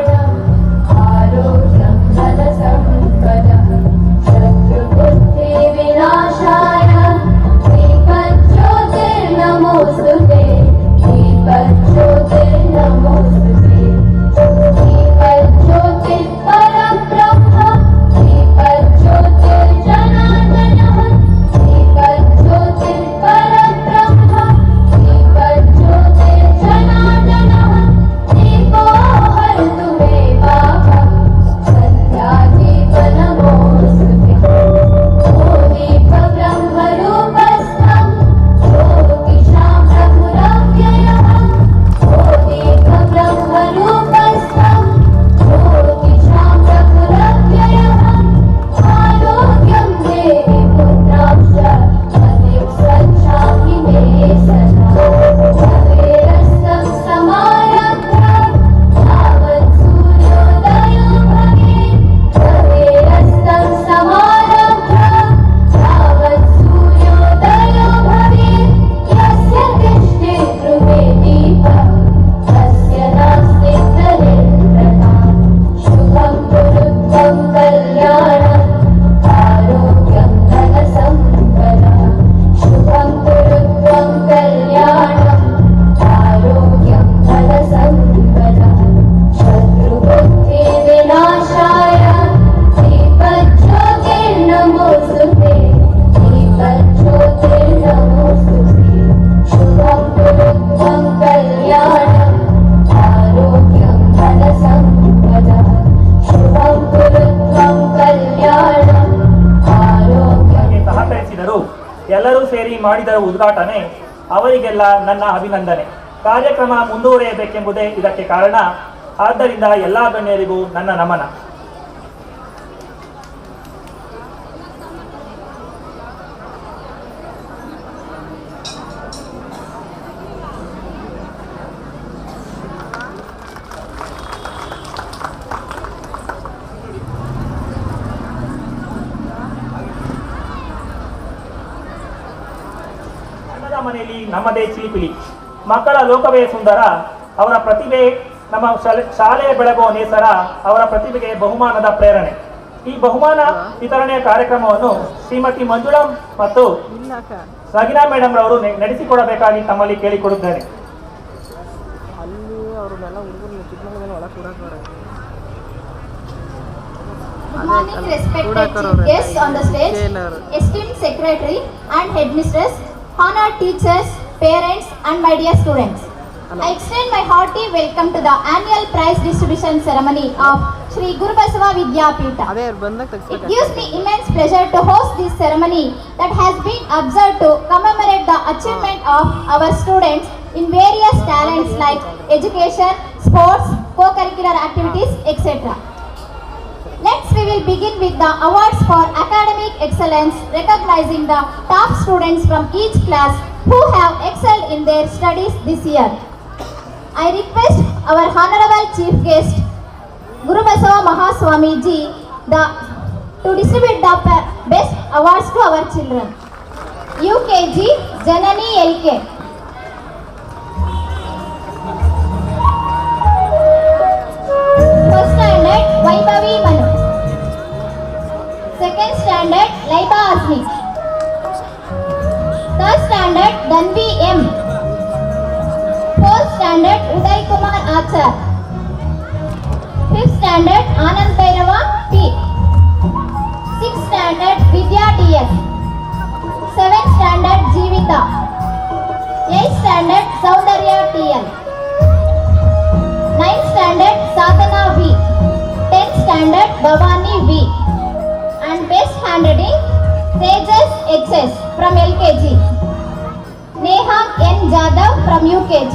ಎಲ್ಲರೂ ಸೇರಿ ಮಾಡಿದ ಉದ್ಘಾಟನೆ, ಅವರಿಗೆಲ್ಲ ನನ್ನ ಅಭಿನಂದನೆ. ಕಾರ್ಯಕ್ರಮ ಮುಂದುವರಿಯಬೇಕೆಂಬುದೇ ಇದಕ್ಕೆ ಕಾರಣ. ಆದ್ದರಿಂದ ಎಲ್ಲ ಗಣ್ಯರಿಗೂ ನನ್ನ ನಮನ. ಮನೆಯಲ್ಲಿ ನಮ್ಮದೇ ಚಿಲಿಪಿಲಿ. ಮಕ್ಕಳ ಲೋಕವೇ ಸುಂದರ, ಅವರ ಪ್ರತಿಭೆ ನಮ್ಮ ಶಾಲೆಯ ಬೆಳಗುವ ನೇಸರ, ಅವರ ಪ್ರತಿಭೆಗೆ ಬಹುಮಾನದ ಪ್ರೇರಣೆ. ಈ ಬಹುಮಾನ ವಿತರಣೆಯ ಕಾರ್ಯಕ್ರಮವನ್ನು ಶ್ರೀಮತಿ ಮಂಜುಳಾ ಮತ್ತು ಸಗಿನಾ ಮೇಡಮ್ ರವರು ನಡೆಸಿಕೊಡಬೇಕಾಗಿ ತಮ್ಮಲ್ಲಿ ಕೇಳಿಕೊಡುತ್ತೇನೆ. Good morning, respected chief guests on the stage, esteemed secretary and headmistress, honored teachers, parents and my dear students. I extend my hearty welcome to the annual prize distribution ceremony of Shri Guru Basava Vidyapita. It gives me immense pleasure to host this ceremony that has been observed to commemorate the achievement of our students in various talents like education, sports, co-curricular activities, etc. Next, we will begin with the awards for academic excellence, recognizing the top students from each class who have excelled in their studies this year. I request our honorable chief guest, Guru Basava Mahaswami ji, to distribute the best awards to our children. UKG Janani LK. First standard Vaibhavi Manu. Second standard Laiba Asmi. Third standard Danvi M. Fourth standard Uday Kumar Achar. Fifth standard Anand Bhairava P. Sixth standard Vidya DS. Seventh standard Jeevita. Eighth standard Saundarya TL. Ninth standard Sadhana V. 10th standard Bhavani V. And best handwriting Tejas HS from LKG. Neha N. Jadhav from UKG.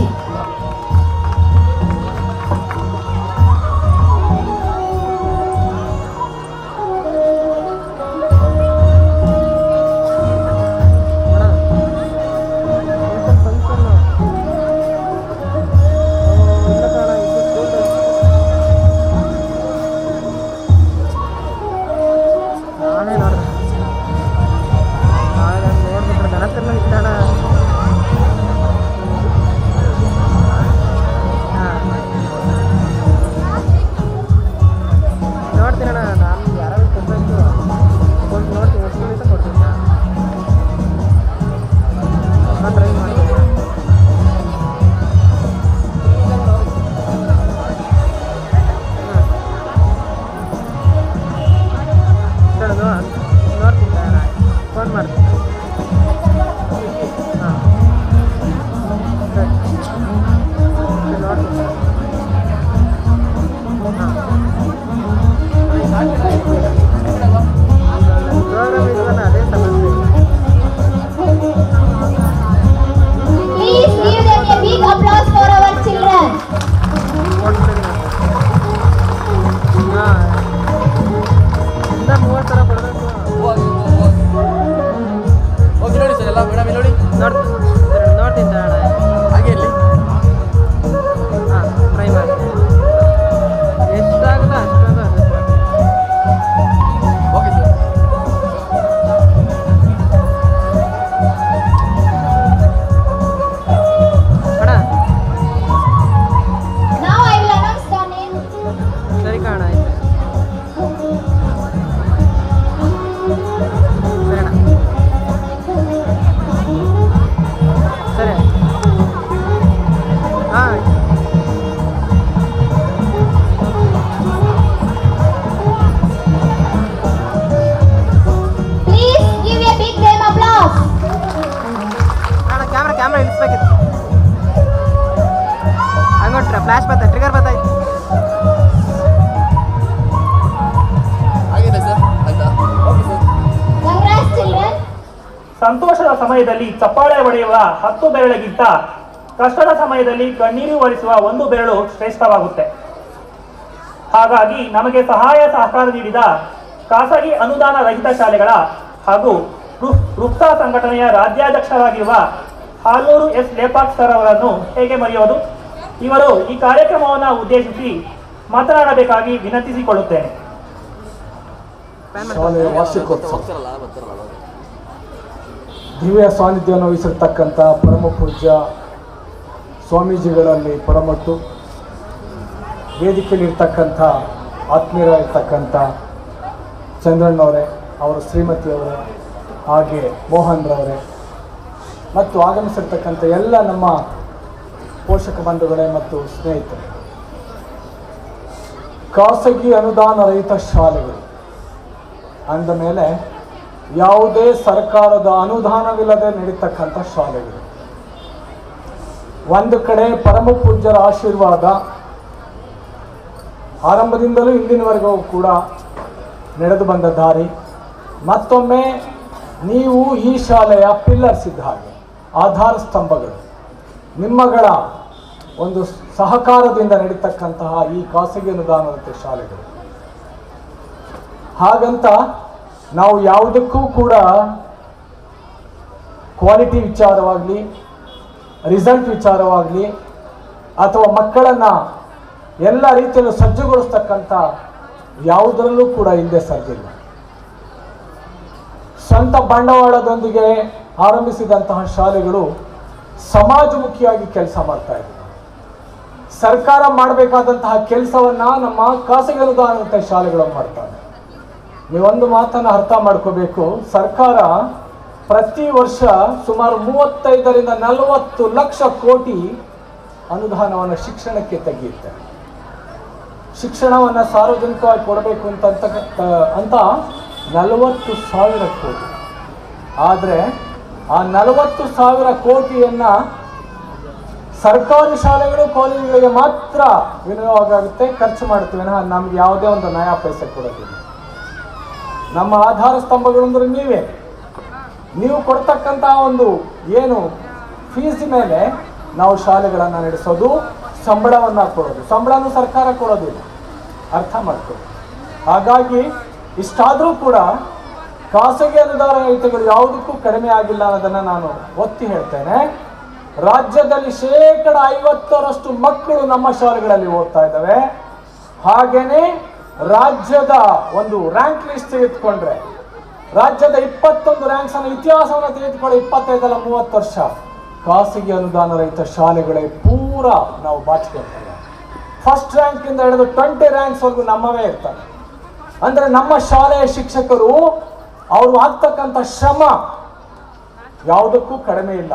Flash ಬರ್ತಾ trigger ಬರ್ತಾಯ್ತು. ಸಂತೋಷದ ಸಮಯದಲ್ಲಿ ಚಪ್ಪಾಳೆ ಹೊಡೆಯುವ 10 ಬೆರಳಿಗಿಂತ ಕಷ್ಟದ ಸಮಯದಲ್ಲಿ ಕಣ್ಣೀರು ಒರೆಸುವ 1 ಬೆರಳು ಶ್ರೇಷ್ಠವಾಗುತ್ತೆ. ಹಾಗಾಗಿ ನಮಗೆ ಸಹಾಯ ಸಹಕಾರ ನೀಡಿದ ಖಾಸಗಿ ಅನುದಾನ ರಹಿತ ಶಾಲೆಗಳ ಹಾಗೂ ರುಕ್ಸಾ ಸಂಘಟನೆಯ ರಾಜ್ಯಾಧ್ಯಕ್ಷರಾಗಿರುವ ಹಾಲೂರು ಎಸ್ ಲೇಪಾಕ್ ಸರ್ ಅವರನ್ನು ಹೇಗೆ ಮರೆಯೋದು? ಇವರು ಈ ಕಾರ್ಯಕ್ರಮವನ್ನು ಉದ್ದೇಶಿಸಿ ಮಾತನಾಡಬೇಕಾಗಿ ವಿನಂತಿಸಿಕೊಳ್ಳುತ್ತೇನೆ. ದಿವ್ಯ ಸಾನ್ನಿಧ್ಯವನ್ನು ವಹಿಸಿರ್ತಕ್ಕಂಥ ಪರಮ ಪೂಜ್ಯ ಸ್ವಾಮೀಜಿಗಳಲ್ಲಿ ಪರಮಟ್ಟು, ವೇದಿಕೆಯಲ್ಲಿರ್ತಕ್ಕಂಥ ಆತ್ಮೀಯರಾಗಿರ್ತಕ್ಕಂಥ ಚಂದ್ರಣ್ಣವರೇ, ಅವರ ಶ್ರೀಮತಿಯವರೇ, ಹಾಗೆ ಮೋಹನ್ರವರೇ ಮತ್ತು ಆಗಮಿಸಿರ್ತಕ್ಕಂಥ ಎಲ್ಲ ನಮ್ಮ ಪೋಷಕ ಬಂಧುಗಳೇ ಮತ್ತು ಸ್ನೇಹಿತರೆ, ಖಾಸಗಿ ಅನುದಾನ ರಹಿತ ಶಾಲೆಗಳು ಅಂದ ಮೇಲೆ ಯಾವುದೇ ಸರ್ಕಾರದ ಅನುದಾನವಿಲ್ಲದೆ ನಡೀತಕ್ಕಂಥ ಶಾಲೆಗಳು. ಒಂದು ಕಡೆ ಪರಮ ಪೂಜ್ಯರ ಆಶೀರ್ವಾದ ಆರಂಭದಿಂದಲೂ ಇಂದಿನವರೆಗೂ ಕೂಡ ನಡೆದು ಬಂದ ದಾರಿ. ಮತ್ತೊಮ್ಮೆ ನೀವು ಈ ಶಾಲೆಯ ಪಿಲ್ಲರ್ಸ್ ಇದ್ದ ಹಾಗೆ, ಆಧಾರ ಸ್ತಂಭಗಳು, ನಿಮ್ಮಗಳ ಒಂದು ಸಹಕಾರದಿಂದ ನಡೀತಕ್ಕಂತಹ ಈ ಖಾಸಗಿ ಅನುದಾನದಂತೆ ಶಾಲೆಗಳು. ಹಾಗಂತ ನಾವು ಯಾವುದಕ್ಕೂ ಕೂಡ ಕ್ವಾಲಿಟಿ ವಿಚಾರವಾಗಲಿ, ರಿಸಲ್ಟ್ ವಿಚಾರವಾಗಲಿ, ಅಥವಾ ಮಕ್ಕಳನ್ನು ಎಲ್ಲ ರೀತಿಯಲ್ಲೂ ಸಜ್ಜುಗೊಳಿಸ್ತಕ್ಕಂಥ ಯಾವುದರಲ್ಲೂ ಕೂಡ ಹಿಂದೆ ಸರಿದಿಲ್ಲ. ಸ್ವಂತ ಬಂಡವಾಳದೊಂದಿಗೆ ಆರಂಭಿಸಿದಂತಹ ಶಾಲೆಗಳು ಸಮಾಜಮುಖಿಯಾಗಿ ಕೆಲಸ ಮಾಡ್ತಾ ಇದ್ದಾರೆ. ಸರ್ಕಾರ ಮಾಡಬೇಕಾದಂತಹ ಕೆಲಸವನ್ನ ನಮ್ಮ ಖಾಸಗಿ ಅನುದಾನದಂತೆ ಶಾಲೆಗಳು ಮಾಡ್ತಾರೆ. ನೀವೊಂದು ಮಾತನ್ನು ಅರ್ಥ ಮಾಡ್ಕೋಬೇಕು, ಸರ್ಕಾರ ಪ್ರತಿ ವರ್ಷ ಸುಮಾರು 35ರಿಂದ 40 ಲಕ್ಷ ಕೋಟಿ ಅನುದಾನವನ್ನು ಶಿಕ್ಷಣಕ್ಕೆ ತೆಗೆಯುತ್ತೆ. ಶಿಕ್ಷಣವನ್ನು ಸಾರ್ವಜನಿಕವಾಗಿ ಕೊಡಬೇಕು ಅಂತ 40,000 ಕೋಟಿ. ಆದರೆ ಆ 40,000 ಕೋಟಿಯನ್ನು ಸರ್ಕಾರಿ ಶಾಲೆಗಳು, ಕಾಲೇಜುಗಳಿಗೆ ಮಾತ್ರ ವಿನಿಯೋಗ ಆಗುತ್ತೆ, ಖರ್ಚು ಮಾಡ್ತೀವಿ. ನಮ್ಗೆ ಯಾವುದೇ ಒಂದು ನಯಾ ಪೈಸೆ ಕೊಡೋದಿಲ್ಲ. ನಮ್ಮ ಆಧಾರ ಸ್ತಂಭಗಳು ಅಂದ್ರೆ ನೀವು ಕೊಡ್ತಕ್ಕಂಥ ಒಂದು ಏನು ಫೀಸ್ ಮೇಲೆ ನಾವು ಶಾಲೆಗಳನ್ನು ನಡೆಸೋದು, ಸಂಬಳವನ್ನು ಕೊಡೋದು. ಸಂಬಳನೂ ಸರ್ಕಾರ ಕೊಡೋದಿಲ್ಲ, ಅರ್ಥ ಮಾಡ್ಕೊಳ್ಳಿ. ಹಾಗಾಗಿ ಇಷ್ಟಾದರೂ ಕೂಡ ಖಾಸಗಿ ಅನುದಾನ ರಹಿತಗಳು ಯಾವುದಕ್ಕೂ ಕಡಿಮೆ ಆಗಿಲ್ಲ ಅನ್ನೋದನ್ನು ನಾನು ಒತ್ತಿ ಹೇಳ್ತೇನೆ. ರಾಜ್ಯದಲ್ಲಿ 50% ಮಕ್ಕಳು ನಮ್ಮ ಶಾಲೆಗಳಲ್ಲಿ ಓದ್ತಾ ಇದ್ದಾವೆ. ಹಾಗೇನೆ ರಾಜ್ಯದ ಒಂದು ರ್ಯಾಂಕ್ ಲಿಸ್ಟ್ ತೆಗೆದುಕೊಂಡ್ರೆ, ರಾಜ್ಯದ 21 ರ್ಯಾಂಕ್ಸ್ ಅನ್ನು ಇತಿಹಾಸವನ್ನು ತೆಗೆದುಕೊಂಡು 25-30 ವರ್ಷ ಖಾಸಗಿ ಅನುದಾನ ರಹಿತ ಶಾಲೆಗಳೇ ಪೂರ ನಾವು ಬಾಚಿಕೊಳ್ತೇವೆ. ಫಸ್ಟ್ ರ್ಯಾಂಕ್ ಇಂದ ಹಿಡಿದು 20 ರ್ಯಾಂಕ್ಸ್ ವರೆಗೂ ನಮ್ಮವೇ ಇರ್ತಾರೆ. ಅಂದ್ರೆ ನಮ್ಮ ಶಾಲೆಯ ಶಿಕ್ಷಕರು ಅವರು ಆಗ್ತಕ್ಕಂಥ ಶ್ರಮ ಯಾವುದಕ್ಕೂ ಕಡಿಮೆ ಇಲ್ಲ.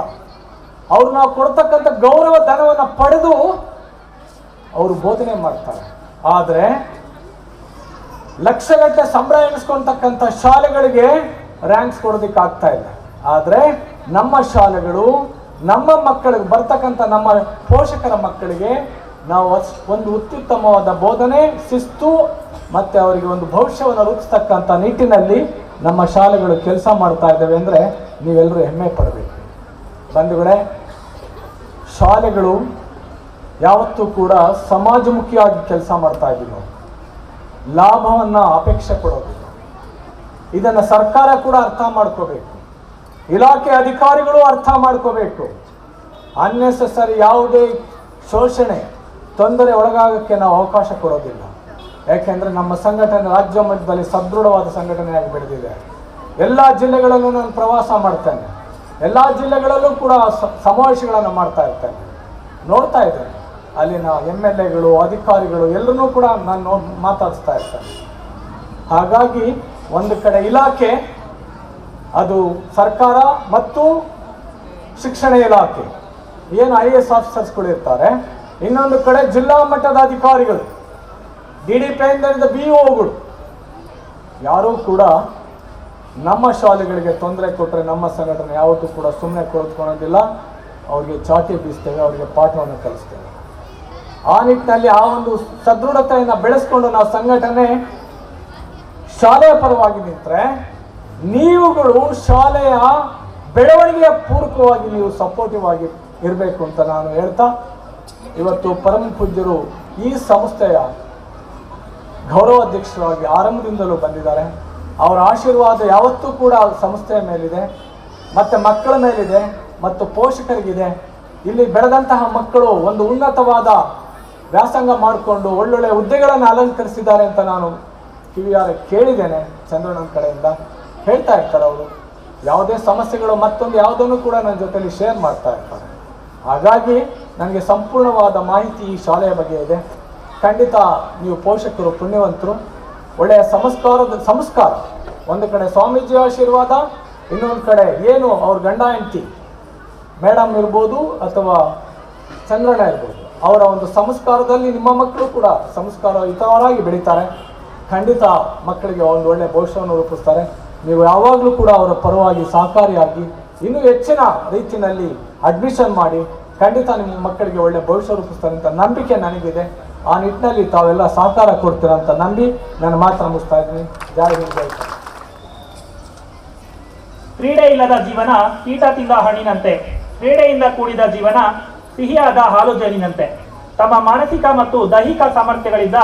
ಅವ್ರು ನಾವು ಕೊಡ್ತಕ್ಕಂಥ ಗೌರವ ಧನವನ್ನು ಪಡೆದು ಅವರು ಬೋಧನೆ ಮಾಡ್ತಾರೆ. ಆದರೆ ಲಕ್ಷಗಟ್ಟಲೆ ಸಂಬಳ ಎಣಿಸ್ಕೊಳ್ತಕ್ಕಂಥ ಶಾಲೆಗಳಿಗೆ ರ್ಯಾಂಕ್ಸ್ ಕೊಡೋದಕ್ಕೆ ಆಗ್ತಾ ಇಲ್ಲ. ಆದರೆ ನಮ್ಮ ಶಾಲೆಗಳು ನಮ್ಮ ಮಕ್ಕಳಿಗೆ ಬರ್ತಕ್ಕಂಥ ನಮ್ಮ ಪೋಷಕರ ಮಕ್ಕಳಿಗೆ ನಾವು ಒಂದು ಅತ್ಯುತ್ತಮವಾದ ಬೋಧನೆ, ಶಿಸ್ತು ಮತ್ತು ಅವರಿಗೆ ಒಂದು ಭವಿಷ್ಯವನ್ನು ರೂಪಿಸ್ತಕ್ಕಂಥ ನಿಟ್ಟಿನಲ್ಲಿ ನಮ್ಮ ಶಾಲೆಗಳು ಕೆಲಸ ಮಾಡ್ತಾ ಇದ್ದಾವೆ ಅಂದರೆ ನೀವೆಲ್ಲರೂ ಹೆಮ್ಮೆ ಪಡಬೇಕು. ಬಂಧುಗಳೇ, ಶಾಲೆಗಳು ಯಾವತ್ತೂ ಕೂಡ ಸಮಾಜಮುಖಿಯಾಗಿ ಕೆಲಸ ಮಾಡ್ತಾ ಇದ್ದೀವಿ. ನಾವು ಲಾಭವನ್ನು ಅಪೇಕ್ಷೆ ಪಡೋದಿಲ್ಲ. ಇದನ್ನು ಸರ್ಕಾರ ಕೂಡ ಅರ್ಥ ಮಾಡ್ಕೋಬೇಕು, ಇಲಾಖೆ ಅಧಿಕಾರಿಗಳು ಅರ್ಥ ಮಾಡ್ಕೋಬೇಕು. ಅನ್ನೆಸೆಸರಿ ಯಾವುದೇ ಶೋಷಣೆ, ತೊಂದರೆ ಒಳಗಾಗಕ್ಕೆ ನಾವು ಅವಕಾಶ ಕೊಡೋದಿಲ್ಲ. ಯಾಕೆಂದರೆ ನಮ್ಮ ಸಂಘಟನೆ ರಾಜ್ಯ ಮಟ್ಟದಲ್ಲಿ ಸದೃಢವಾದ ಸಂಘಟನೆಯಾಗಿ ಬೆಳೆದಿದೆ. ಎಲ್ಲ ಜಿಲ್ಲೆಗಳಲ್ಲೂ ನಾನು ಪ್ರವಾಸ ಮಾಡ್ತೇನೆ, ಎಲ್ಲ ಜಿಲ್ಲೆಗಳಲ್ಲೂ ಕೂಡ ಸಮಾವೇಶಗಳನ್ನು ಮಾಡ್ತಾ ಇರ್ತೇನೆ, ನೋಡ್ತಾ ಇದ್ದೇನೆ. ಅಲ್ಲಿನ MLAಗಳು, ಅಧಿಕಾರಿಗಳು ಎಲ್ಲರನ್ನೂ ಕೂಡ ನಾನು ಮಾತಾಡಿಸ್ತಾ ಇರ್ತೇನೆ. ಹಾಗಾಗಿ ಒಂದು ಕಡೆ ಇಲಾಖೆ, ಅದು ಸರ್ಕಾರ ಮತ್ತು ಶಿಕ್ಷಣ ಇಲಾಖೆ ಏನು IAS ಆಫೀಸರ್ಸ್ಗಳು ಇರ್ತಾರೆ, ಇನ್ನೊಂದು ಕಡೆ ಜಿಲ್ಲಾ ಮಟ್ಟದ ಅಧಿಕಾರಿಗಳು, DDP ಇಂದ BOಗಳು, ಯಾರೂ ಕೂಡ ನಮ್ಮ ಶಾಲೆಗಳಿಗೆ ತೊಂದರೆ ಕೊಟ್ಟರೆ ನಮ್ಮ ಸಂಘಟನೆ ಯಾವತ್ತೂ ಕೂಡ ಸುಮ್ಮನೆ ಕುಳಿತುಕೊಳ್ಳೋದಿಲ್ಲ. ಅವ್ರಿಗೆ ಚಾಟಿ ಬೀಸ್ತೇವೆ, ಅವರಿಗೆ ಪಾಠವನ್ನು ಕಲಿಸ್ತೇವೆ. ಆ ನಿಟ್ಟಿನಲ್ಲಿ ಆ ಒಂದು ಸದೃಢತೆಯನ್ನು ಬೆಳೆಸ್ಕೊಂಡು ನಾವು ಸಂಘಟನೆ ಶಾಲೆಯ ಪರವಾಗಿ ನಿಂತರೆ, ನೀವುಗಳು ಶಾಲೆಯ ಬೆಳವಣಿಗೆಯ ಪೂರಕವಾಗಿ ನೀವು ಸಪೋರ್ಟಿವ್ ಆಗಿ ಇರಬೇಕು ಅಂತ ನಾನು ಹೇಳ್ತಾ, ಇವತ್ತು ಪರಮ ಪೂಜ್ಯರು ಈ ಸಂಸ್ಥೆಯ ಗೌರವಾಧ್ಯಕ್ಷರಾಗಿ ಆರಂಭದಿಂದಲೂ ಬಂದಿದ್ದಾರೆ. ಅವರ ಆಶೀರ್ವಾದ ಯಾವತ್ತೂ ಕೂಡ ಸಂಸ್ಥೆಯ ಮೇಲಿದೆ, ಮತ್ತು ಮಕ್ಕಳ ಮೇಲಿದೆ, ಮತ್ತು ಪೋಷಕರಿಗಿದೆ. ಇಲ್ಲಿ ಬೆಳೆದಂತಹ ಮಕ್ಕಳು ಒಂದು ಉನ್ನತವಾದ ವ್ಯಾಸಂಗ ಮಾಡಿಕೊಂಡು ಒಳ್ಳೊಳ್ಳೆ ಹುದ್ದೆಗಳನ್ನು ಅಲಂಕರಿಸಿದ್ದಾರೆ ಅಂತ ನಾನು ಕಿವಿಯಾರ ಕೇಳಿದ್ದೇನೆ. ಚಂದ್ರಣ್ಣನ ಕಡೆಯಿಂದ ಹೇಳ್ತಾ ಇರ್ತಾರೆ ಅವರು. ಯಾವುದೇ ಸಮಸ್ಯೆಗಳು ಮತ್ತೊಂದು ಯಾವುದನ್ನು ಕೂಡ ನನ್ನ ಜೊತೆಲಿ ಶೇರ್ ಮಾಡ್ತಾ ಇರ್ತಾರೆ. ಹಾಗಾಗಿ ನನಗೆ ಸಂಪೂರ್ಣವಾದ ಮಾಹಿತಿ ಈ ಶಾಲೆಯ ಬಗ್ಗೆ ಇದೆ. ಖಂಡಿತ ನೀವು ಪೋಷಕರು ಪುಣ್ಯವಂತರು. ಒಳ್ಳೆಯ ಸಂಸ್ಕಾರ ಒಂದು ಕಡೆ ಸ್ವಾಮೀಜಿ ಆಶೀರ್ವಾದ, ಇನ್ನೊಂದು ಕಡೆ ಏನು ಅವ್ರ ಗಂಡ ಹೆಂಡತಿ ಮೇಡಮ್ ಇರ್ಬೋದು ಅಥವಾ ಚಂದ್ರಣ್ಣ ಇರ್ಬೋದು, ಅವರ ಒಂದು ಸಂಸ್ಕಾರದಲ್ಲಿ ನಿಮ್ಮ ಮಕ್ಕಳು ಕೂಡ ಸಂಸ್ಕಾರಯುತವರಾಗಿ ಬೆಳೀತಾರೆ. ಖಂಡಿತ ಮಕ್ಕಳಿಗೆ ಒಂದು ಒಳ್ಳೆಯ ಭವಿಷ್ಯವನ್ನು ರೂಪಿಸ್ತಾರೆ. ನೀವು ಯಾವಾಗಲೂ ಕೂಡ ಅವರ ಪರವಾಗಿ ಸಹಕಾರಿಯಾಗಿ ಇನ್ನೂ ಹೆಚ್ಚಿನ ರೀತಿಯಲ್ಲಿ ಅಡ್ಮಿಷನ್ ಮಾಡಿ ಖಂಡಿತ ನಿಮ್ಮ ಮಕ್ಕಳಿಗೆ ಒಳ್ಳೆಯ ಭವಿಷ್ಯ ರೂಪಿಸ್ತಾರೆ ಅಂತ ನಂಬಿಕೆ ನನಗಿದೆ. ಆ ನಿಟ್ಟಿನಲ್ಲಿ ತಾವೆಲ್ಲ ಸಹಕಾರ ಕೊಡ್ತೀರ ಅಂತ ನಂಬಿ ನನ್ನ ಮಾತನ್ನು ಮುಗಿಸ್ತಾ ಇದ್ದೀನಿ. ಜೈ ಹಿಂದ್, ಜೈ ಕರ್ನಾಟಕ. ಕ್ರೀಡೆ ಇಲ್ಲದ ಜೀವನ ಕೀಟ ತಿಂದ ಹಣ್ಣಿನಂತೆ, ಕ್ರೀಡೆಯಿಂದ ಕೂಡಿದ ಜೀವನ ಸಿಹಿಯಾದ ಹಾಲು ಜೇನಿನಂತೆ. ತಮ್ಮ ಮಾನಸಿಕ ಮತ್ತು ದೈಹಿಕ ಸಾಮರ್ಥ್ಯಗಳಿಂದ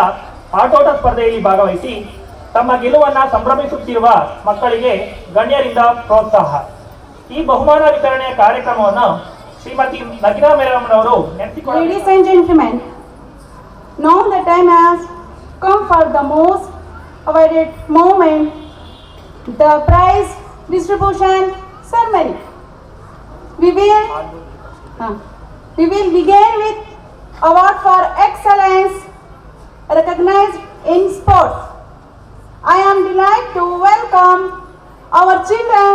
ಆಟೋಟ ಸ್ಪರ್ಧೆಯಲ್ಲಿ ಭಾಗವಹಿಸಿ ತಮ್ಮ ಗೆಲುವನ್ನ ಸಂಭ್ರಮಿಸುತ್ತಿರುವ ಮಕ್ಕಳಿಗೆ ಗಣ್ಯರಿಂದ ಪ್ರೋತ್ಸಾಹ. ಈ ಬಹುಮಾನ ವಿತರಣೆಯ ಕಾರ್ಯಕ್ರಮವನ್ನು ಶ್ರೀಮತಿ ನಗಿನಾ ಮೇಡಮ್ ಅವರು ನಡೆಸಿಕೊಳ್ಳ. Ladies and gentlemen, now the time has come for the most awaited moment, the prize distribution ceremony. We will begin with award for excellence recognized in sports. I am delighted to welcome our children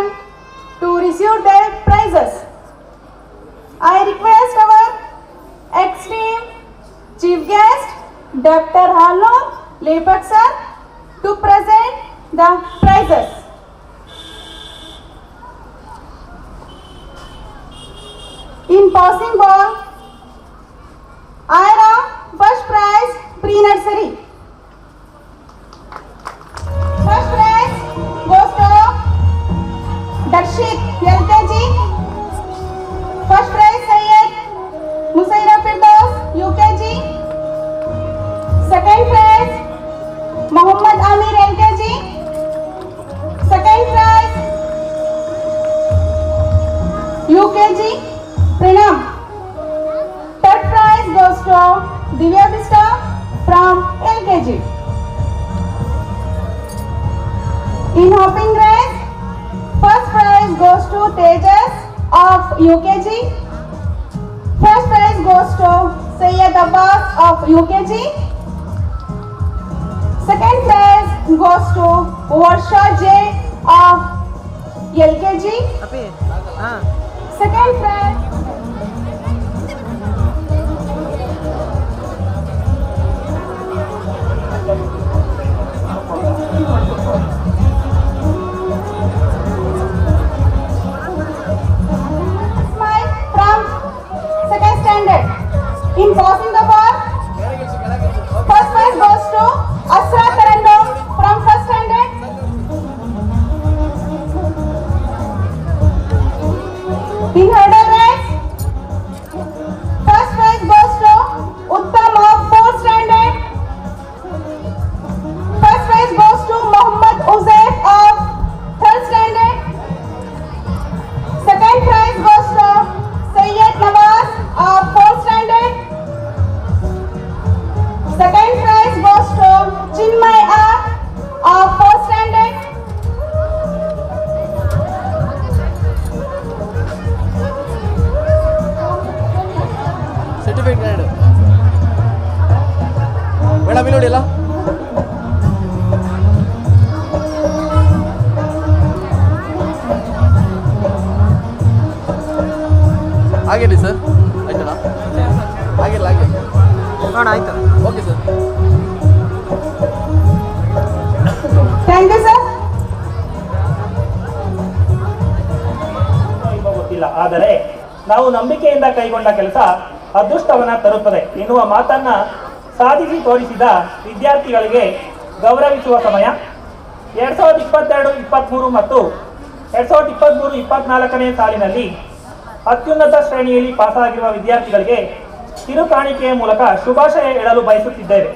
to receive their prizes. I request our esteemed chief guest, Dr. Harlow Lepak sir, to present the prizes. In passing ball, Ira first prize pre-nursery. First prize goes to Darshit LKG. First prize Syed Musaira Firdaus UKG. Second prize Muhammad Amir LKG. Second prize UKG Pranam. Third prize goes to Divya Vista from LKG. In hopping race, first prize goes to Tejas of UKG. First prize goes to Syed Abbas of UKG. Second prize goes to Varsha J of LKG. ಅಪ್ಪಿ ಹಾಂ Second prize Smile from second standard. In passing the ball, first prize goes to Asra Tarandom from first standard. In hurdle race, first prize goes to Uttam of fourth standard. First prize goes to Muhammad Uzaif of third standard. Second prize goes to Syed Nawaz of fourth standard. Second prize goes to Chinmay R of fourth standard. Certificate card madam ಇಲ್ಲಿ ನೋಡಿಲ್ಲ ಆಗಿರಲಿ sir. ಆಯ್ತಣ್ಣ, ಆಗಿಲ್ಲ ನೋಡ ಆಯ್ತು. Okay sir. Thank you, sir. ಗೊತ್ತಿಲ್ಲ, ಆದರೆ ನಾವು ನಂಬಿಕೆಯಿಂದ ಕೈಗೊಂಡ ಕೆಲಸ ಅದೃಷ್ಟವನ್ನ ತರುತ್ತದೆ ಎನ್ನುವ ಮಾತನ್ನ ಸಾಧಿಸಿ ತೋರಿಸಿದ ವಿದ್ಯಾರ್ಥಿಗಳಿಗೆ ಗೌರವಿಸುವ ಸಮಯ. 2022-23 ಮತ್ತು 2023-24ನೇ ಸಾಲಿನಲ್ಲಿ ಅತ್ಯುನ್ನತ ಶ್ರೇಣಿಯಲ್ಲಿ ಪಾಸಾಗಿರುವ ವಿದ್ಯಾರ್ಥಿಗಳಿಗೆ ಕಿರುಕಾಣಿಕೆಯ ಮೂಲಕ ಶುಭಾಶಯ ಹೇಳಲು ಬಯಸುತ್ತಿದ್ದೇವೆ.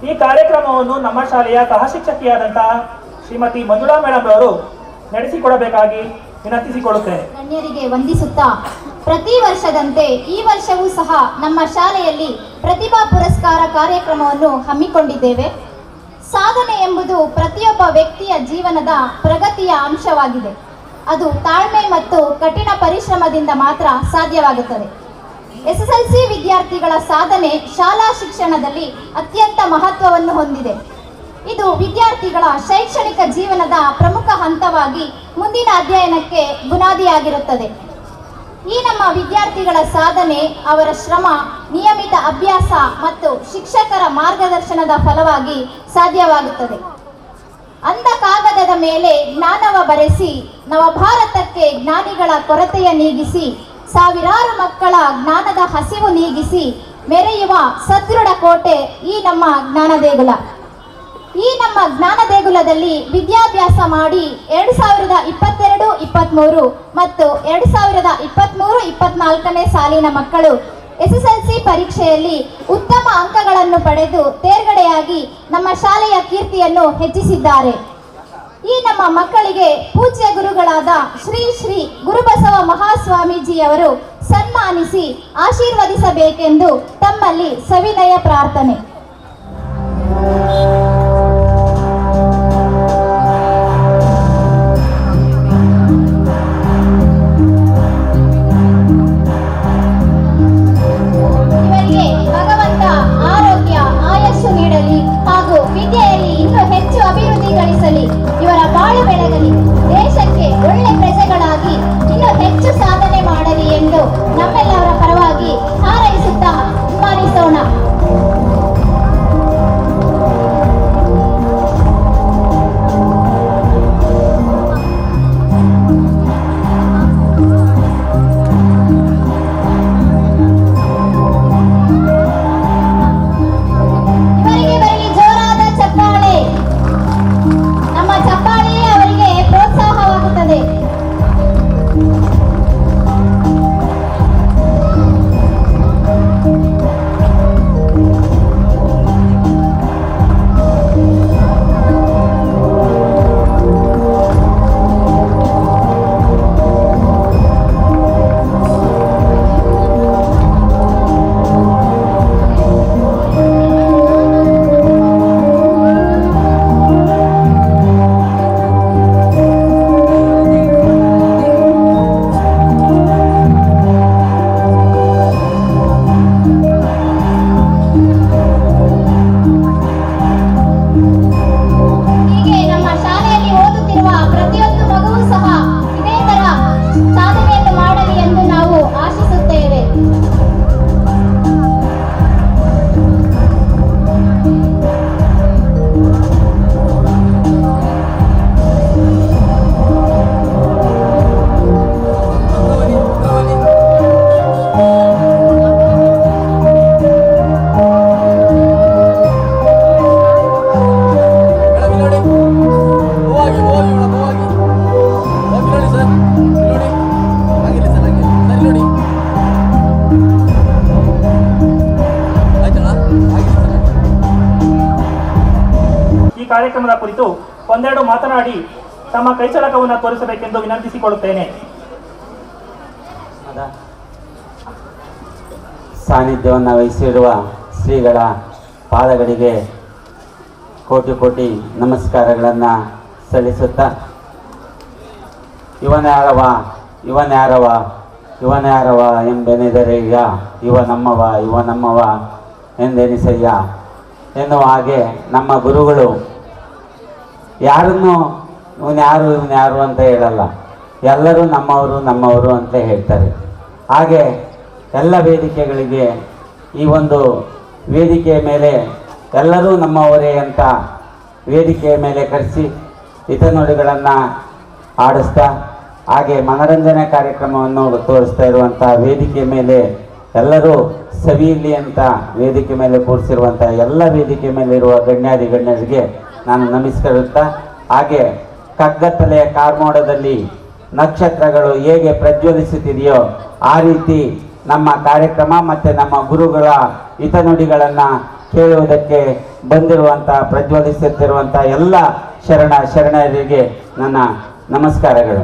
ಈ ಕಾರ್ಯಕ್ರಮವನ್ನು ನಮ್ಮ ಶಾಲೆಯ ಸಹಶಿಕ್ಷಕಿಯಾದಂತಹ ಶ್ರೀಮತಿ ಮಂಜುಳಾ ಮೇಡಮ್ ಅವರು ನಡೆಸಿಕೊಡಬೇಕಾಗಿ ವಿನಂತಿಸಿಕೊಳ್ಳುತ್ತೇನೆ. ಗಣ್ಯರಿಗೆ ವಂದಿಸುತ್ತಾ ಪ್ರತಿ ವರ್ಷದಂತೆ ಈ ವರ್ಷವೂ ಸಹ ನಮ್ಮ ಶಾಲೆಯಲ್ಲಿ ಪ್ರತಿಭಾ ಪುರಸ್ಕಾರ ಕಾರ್ಯಕ್ರಮವನ್ನು ಹಮ್ಮಿಕೊಂಡಿದ್ದೇವೆ. ಸಾಧನೆ ಎಂಬುದು ಪ್ರತಿಯೊಬ್ಬ ವ್ಯಕ್ತಿಯ ಜೀವನದ ಪ್ರಗತಿಯ ಅಂಶವಾಗಿದೆ. ಅದು ತಾಳ್ಮೆ ಮತ್ತು ಕಠಿಣ ಪರಿಶ್ರಮದಿಂದ ಮಾತ್ರ ಸಾಧ್ಯವಾಗುತ್ತದೆ. SSLC ವಿದ್ಯಾರ್ಥಿಗಳ ಸಾಧನೆ ಶಾಲಾ ಶಿಕ್ಷಣದಲ್ಲಿ ಅತ್ಯಂತ ಮಹತ್ವವನ್ನು ಹೊಂದಿದೆ. ಇದು ವಿದ್ಯಾರ್ಥಿಗಳ ಶೈಕ್ಷಣಿಕ ಜೀವನದ ಪ್ರಮುಖ ಹಂತವಾಗಿ ಮುಂದಿನ ಅಧ್ಯಯನಕ್ಕೆ ಬುನಾದಿಯಾಗಿರುತ್ತದೆ. ಈ ನಮ್ಮ ವಿದ್ಯಾರ್ಥಿಗಳ ಸಾಧನೆ ಅವರ ಶ್ರಮ, ನಿಯಮಿತ ಅಭ್ಯಾಸ ಮತ್ತು ಶಿಕ್ಷಕರ ಮಾರ್ಗದರ್ಶನದ ಫಲವಾಗಿ ಸಾಧ್ಯವಾಗುತ್ತದೆ. ಅಂದ ಕಾಗದದ ಮೇಲೆ ಜ್ಞಾನವ ಬರೆಸಿ ನವಭಾರತಕ್ಕೆ ಜ್ಞಾನಿಗಳ ಕೊರತೆಯ ನೀಗಿಸಿ ಸಾವಿರಾರು ಮಕ್ಕಳ ಜ್ಞಾನದ ಹಸಿವು ನೀಗಿಸಿ ಮೆರೆಯುವ ಸದೃಢ ಕೋಟೆ ಈ ನಮ್ಮ ಜ್ಞಾನ ದೇಗುಲ. ಈ ನಮ್ಮ ಜ್ಞಾನ ದೇಗುಲದಲ್ಲಿ ವಿದ್ಯಾಭ್ಯಾಸ ಮಾಡಿ 2022-23 ಮತ್ತು 2023-24 ಸಾಲಿನ ಮಕ್ಕಳು SSLC ಪರೀಕ್ಷೆಯಲ್ಲಿ ಉತ್ತಮ ಅಂಕಗಳನ್ನು ಪಡೆದು ತೇರ್ಗಡೆಯಾಗಿ ನಮ್ಮ ಶಾಲೆಯ ಕೀರ್ತಿಯನ್ನು ಹೆಚ್ಚಿಸಿದ್ದಾರೆ. ಈ ನಮ್ಮ ಮಕ್ಕಳಿಗೆ ಪೂಜ್ಯ ಗುರುಗಳಾದ ಶ್ರೀ ಶ್ರೀ ಗುರುಬಸವ ಮಹಾಸ್ವಾಮೀಜಿಯವರು ಸನ್ಮಾನಿಸಿ ಆಶೀರ್ವದಿಸಬೇಕೆಂದು ತಮ್ಮಲ್ಲಿ ಸವಿನಯ ಪ್ರಾರ್ಥನೆ. ಇವರಿಗೆ ಭಗವಂತ ಆರೋಗ್ಯ ಆಯಸ್ಸು ನೀಡಲಿ ಹಾಗೂ ವಿದ್ಯೆಯಲ್ಲಿ ಇನ್ನೂ ಹೆಚ್ಚು ಅಭಿವೃದ್ಧಿ ಗಳಿಸಲಿ. ಇವರ ಬಾಳು ಬೆಳಗಲಿ, ದೇಶಕ್ಕೆ ಒಳ್ಳೆ ಪ್ರಜೆಗಳಾಗಿ ಇನ್ನೂ ಹೆಚ್ಚು ಸಾಧನೆ ಮಾಡಲಿ ಎಂದು ನಮ್ಮೆಲ್ಲವರ ಪರವಾಗಿ ಹಾರೈಸುತ್ತಾ ಸನ್ಮಾನಿಸೋಣ. ಇವರಿಗೆ ಬರಲಿ ಜೋರಾದ ಚಪ್ಪಾಳೆ. ನಮ್ಮ ಚಪ್ಪಾಳೆಯೇ ಅವರಿಗೆ ಪ್ರೋತ್ಸಾಹವಾಗುತ್ತದೆ. ಹೀಗೆ ನಮ್ಮ ಶಾಲೆಯಲ್ಲಿ ಓದುತ್ತಿರುವ ಪ್ರತಿಯೊಂದು ಮಗುವೂ ಸಹ ಇದೇ ತರ ಸಾಧನೆಯನ್ನು ಮಾಡಲಿ ಎಂದು ನಾವು ಆಶಿಸುತ್ತೇವೆ. ಮೇಡಮ್ ಇಲ್ಲಿ ನೋಡಿ, ಹೂವಾಗಿ ಹೂವಾಗಿ ಮೇಡಮ್ ಹೂವಾಗಿ ಹೋಗಿ ನೋಡಿ ಸರ್, ಇಲ್ಲಿ ನೋಡಿ ಆಗಿಲ್ಲ ಸರ್, ಹಾಗೆ ಸರ್ ಇಲ್ಲಿ ನೋಡಿ ಆಯ್ತಲ್ಲ, ಆಗಿಲ್ಲ ಸರ್. ಈ ಕಾರ್ಯಕ್ರಮದ ಕುರಿತು ಒಂದೆರಡು ಮಾತನಾಡಿ ತಮ್ಮ ಕೈಚಳಕವನ್ನು ತೋರಿಸಬೇಕೆಂದು ವಿನಂತಿಸಿಕೊಳ್ಳುತ್ತೇನೆ. ಸಾನ್ನಿಧ್ಯವನ್ನು ವಹಿಸಿರುವ ಶ್ರೀಗಳ ಪಾದಗಳಿಗೆ ಕೋಟಿ ಕೋಟಿ ನಮಸ್ಕಾರಗಳನ್ನು ಸಲ್ಲಿಸುತ್ತಾ, ಇವನ್ಯಾರವ ಇವನ್ಯಾರವ ಇವನ್ಯಾರವ ಎಂಬೆನೆದರೆಯ ಇವ ನಮ್ಮವ ಎಂದೆನಿಸಯ್ಯ ಎನ್ನುವ ಹಾಗೆ ನಮ್ಮ ಗುರುಗಳು ಯಾರನ್ನು ಇವನ್ಯಾರು ಅಂತ ಹೇಳಲ್ಲ, ಎಲ್ಲರೂ ನಮ್ಮವರು ಅಂತ ಹೇಳ್ತಾರೆ. ಹಾಗೆ ಎಲ್ಲ ವೇದಿಕೆಗಳಿಗೆ ಈ ಒಂದು ವೇದಿಕೆಯ ಮೇಲೆ ಎಲ್ಲರೂ ನಮ್ಮವರೇ ಅಂತ ವೇದಿಕೆಯ ಮೇಲೆ ಕರೆಸಿ ಹಿತನುಡಿಗಳನ್ನು ಆಡಿಸ್ತಾ, ಹಾಗೆ ಮನರಂಜನೆ ಕಾರ್ಯಕ್ರಮವನ್ನು ತೋರಿಸ್ತಾ ಇರುವಂಥ ವೇದಿಕೆ ಮೇಲೆ ಎಲ್ಲರೂ ಸವಿಯಲಿ ಅಂತ ವೇದಿಕೆ ಮೇಲೆ ಕೂರಿಸಿರುವಂಥ ಎಲ್ಲ ವೇದಿಕೆ ಮೇಲೆ ಇರುವ ಗಣ್ಯರಿಗೆ ನಾನು ನಮಸ್ಕರಿಸ್ತಾ, ಹಾಗೆ ಕಗ್ಗತ್ತಲೆಯ ಕಾರ್ಮೋಡದಲ್ಲಿ ನಕ್ಷತ್ರಗಳು ಹೇಗೆ ಪ್ರಜ್ವಲಿಸುತ್ತಿದೆಯೋ ಆ ರೀತಿ ನಮ್ಮ ಕಾರ್ಯಕ್ರಮ ಮತ್ತು ನಮ್ಮ ಗುರುಗಳ ಹಿತನುಡಿಗಳನ್ನು ಕೇಳುವುದಕ್ಕೆ ಬಂದಿರುವಂಥ ಪ್ರಜ್ವಲಿಸುತ್ತಿರುವಂಥ ಎಲ್ಲ ಶರಣರಿಗೆ ನನ್ನ ನಮಸ್ಕಾರಗಳು.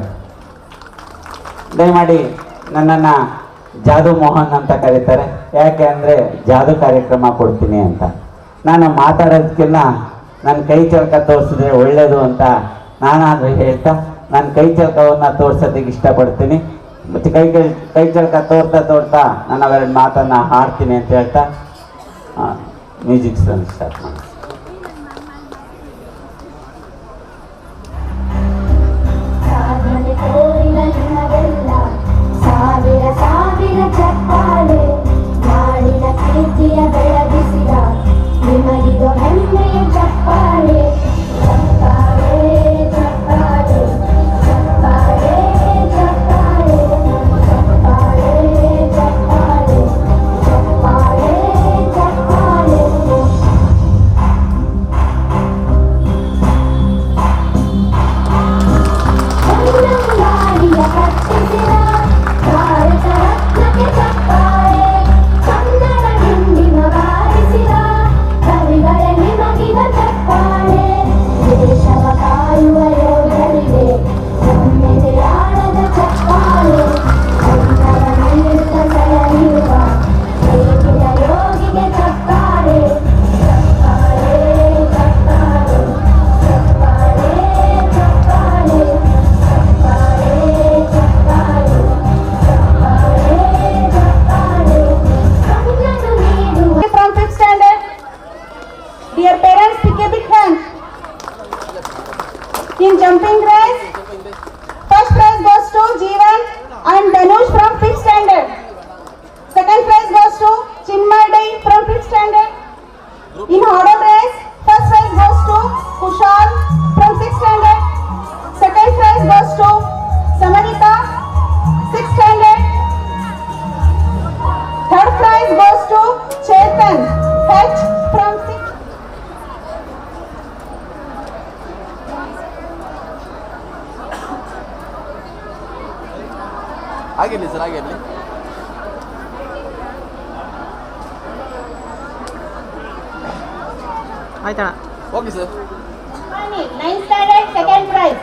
ದಯಮಾಡಿ ನನ್ನನ್ನು ಜಾದು ಮೋಹನ್ ಅಂತ ಕರೀತಾರೆ. ಯಾಕೆ ಅಂದರೆ ಜಾದು ಕಾರ್ಯಕ್ರಮ ಕೊಡ್ತೀನಿ ಅಂತ. ನಾನು ಮಾತಾಡೋದಕ್ಕಿಂತ ನನ್ನ ಕೈ ಚಳಕ ತೋರಿಸಿದ್ರೆ ಒಳ್ಳೆಯದು ಅಂತ ನಾನಾದರೂ ಹೇಳ್ತಾ ನಾನು ಕೈ ಚಳಕವನ್ನು ತೋರ್ಸೋದಕ್ಕೆ ಇಷ್ಟಪಡ್ತೀನಿ. ಮತ್ತು ಕೈ ಚಳಕ ತೋರ್ತಾ ನಾನು ಅವೆರಡು ಮಾತನ್ನು ಹಾಡ್ತೀನಿ ಅಂತ ಹೇಳ್ತಾ ಮ್ಯೂಸಿಕ್ ಸ್ಟಾರ್ಟ್ ಮಾಡಿ. ಸಾವಿರ ಸಾವಿರ ಚಪ್ಪಾಳೆ ನಾಡಿನ ಕೀರ್ತಿಯ ಬೆಳಗಿಸಿದ ನಿಮಗಿದು ಹೆಮ್ಮೆಯ ಚಪ್ಪಾಳೆ. ಚಪ್ಪಾಳೆ ಚಪ್ಪಾಳೆ ಚಪ್ಪಾಳೆ ಚಪ್ಪಾಳೆ ಚಪ್ಪಾಳೆ ಚಪ್ಪಾಳೆ ಚಪ್ಪಾಳೆ ಚಪ್ಪಾಳೆ. ಕನ್ನಂಗಾಡಿಯ ಕಟ್ಟಿಸಿದ ಭಾರತ ರತ್ನಕ್ಕೆ ಚಪ್ಪಾಳೆ. ಕನ್ನಡ ಹಿಂದಿನ ಬಾರಿಸಿದ ಕವಿಗಳ ನಿಮಗಿದ ಚಪ್ಪಾಳೆ. ದೇಶವ ಕಾಯುವ ಯೋಧರಿಗೆ ನಮ್ಮೆದೆಯಾಳದ ಚಪ್ಪಾಳೆ. ಕನ್ನಡ ನೀಡುತ್ತ ಸಲಹಿರುವ ಪ್ರೀತಿಯ ಯೋಗಿಗೆ ಚಪ್ಪಾಳೆ. ಚಪ್ಪಾಳೆ ಚಪ್ಪಾಳೆ ಚಪ್ಪಾಳೆ ಚಪ್ಪಾಳೆ ಚಪ್ಪಾಳೆ ಚಪ್ಪಾಳೆ ಚಪ್ಪಾಳೆ ಚಪ್ಪಾಳೆ. ಕನ್ನಡ ನೀಡುವ From 5th standard, dear parents, pick a big hand. In jumping race, first prize goes to Jeevan and Danush from 5th standard. Second prize goes to Chinmay from 5th standard. In hurdle race, first prize goes to Kushal from 6th standard. Second prize goes to Samarika, 6th standard. Third prize goes to Chetan H from 6th. ಆಗಿರಲಿ sir, ಆಗಿರಲಿ. ಆಯ್ತಣ್ಣ. Okay sir. Shivani, 9th standard, second prize.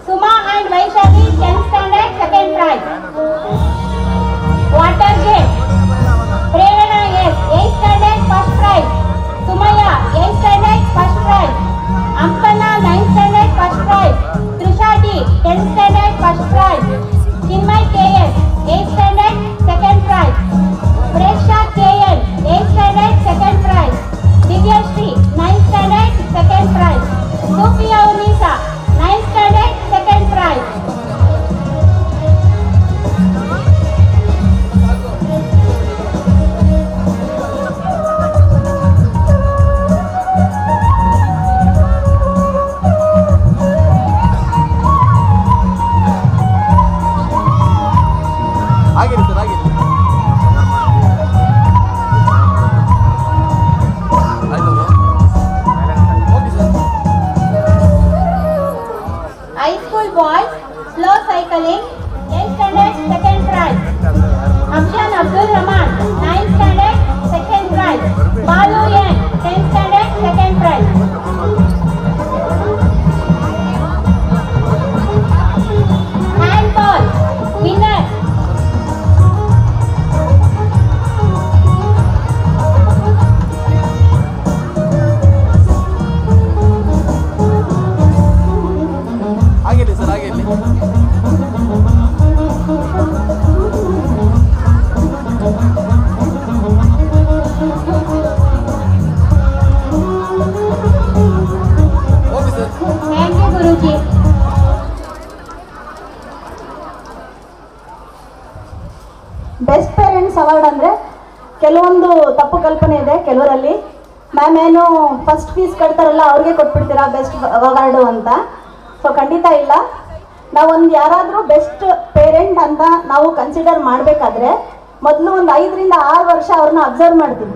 Suma and Vaishali, 10th standard, second prize. Water gate. Prerana, yes, 8th standard, first prize. Sumaya, 8th standard, first prize. Ampana, 9th standard, first prize. Trishati, 10th standard, first prize. Chinmay KS, 8th standard, second prize. Presha KL, 8th standard, second prize. Divyashri, 9th standard, second prize. Sophia Unisa, 9th standard, second prize. ಆಗಿರಲಿ sir, ಆಗಿರಲಿ. ಆಯ್ತು okay sir. High school boys, slow cycling, 8th standard, second prize. Amjan Abdul Rahman, 9th standard, second prize. Balu N, 10th standard, second prize. Handball, winner. ಆಗಿರಲಿ sir, ಆಗಿರಲಿ. Okay sir. Thank you, Guruji. Best parents award ಅಂದರೆ ಕೆಲವೊಂದು ತಪ್ಪು ಕಲ್ಪನೆ ಇದೆ ಕೆಲವರಲ್ಲಿ. Ma'am ಏನು first fees ಕಟ್ತಾರಲ್ಲ ಅವ್ರಿಗೆ ಕೊಟ್ಬಿಡ್ತೀರಾ ಬೆಸ್ಟ್ ಅವಾರ್ಡು ಅಂತ. ಸೊ ಖಂಡಿತ ಇಲ್ಲ. ನಾವೊಂದು ಯಾರಾದರೂ ಬೆಸ್ಟ್ ಪೇರೆಂಟ್ ಅಂತ ನಾವು ಕನ್ಸಿಡರ್ ಮಾಡಬೇಕಾದ್ರೆ ಮೊದಲು ಒಂದು 5 ರಿಂದ 6 ವರ್ಷ ಅವ್ರನ್ನ ಅಬ್ಸರ್ವ್ ಮಾಡ್ತೀವಿ.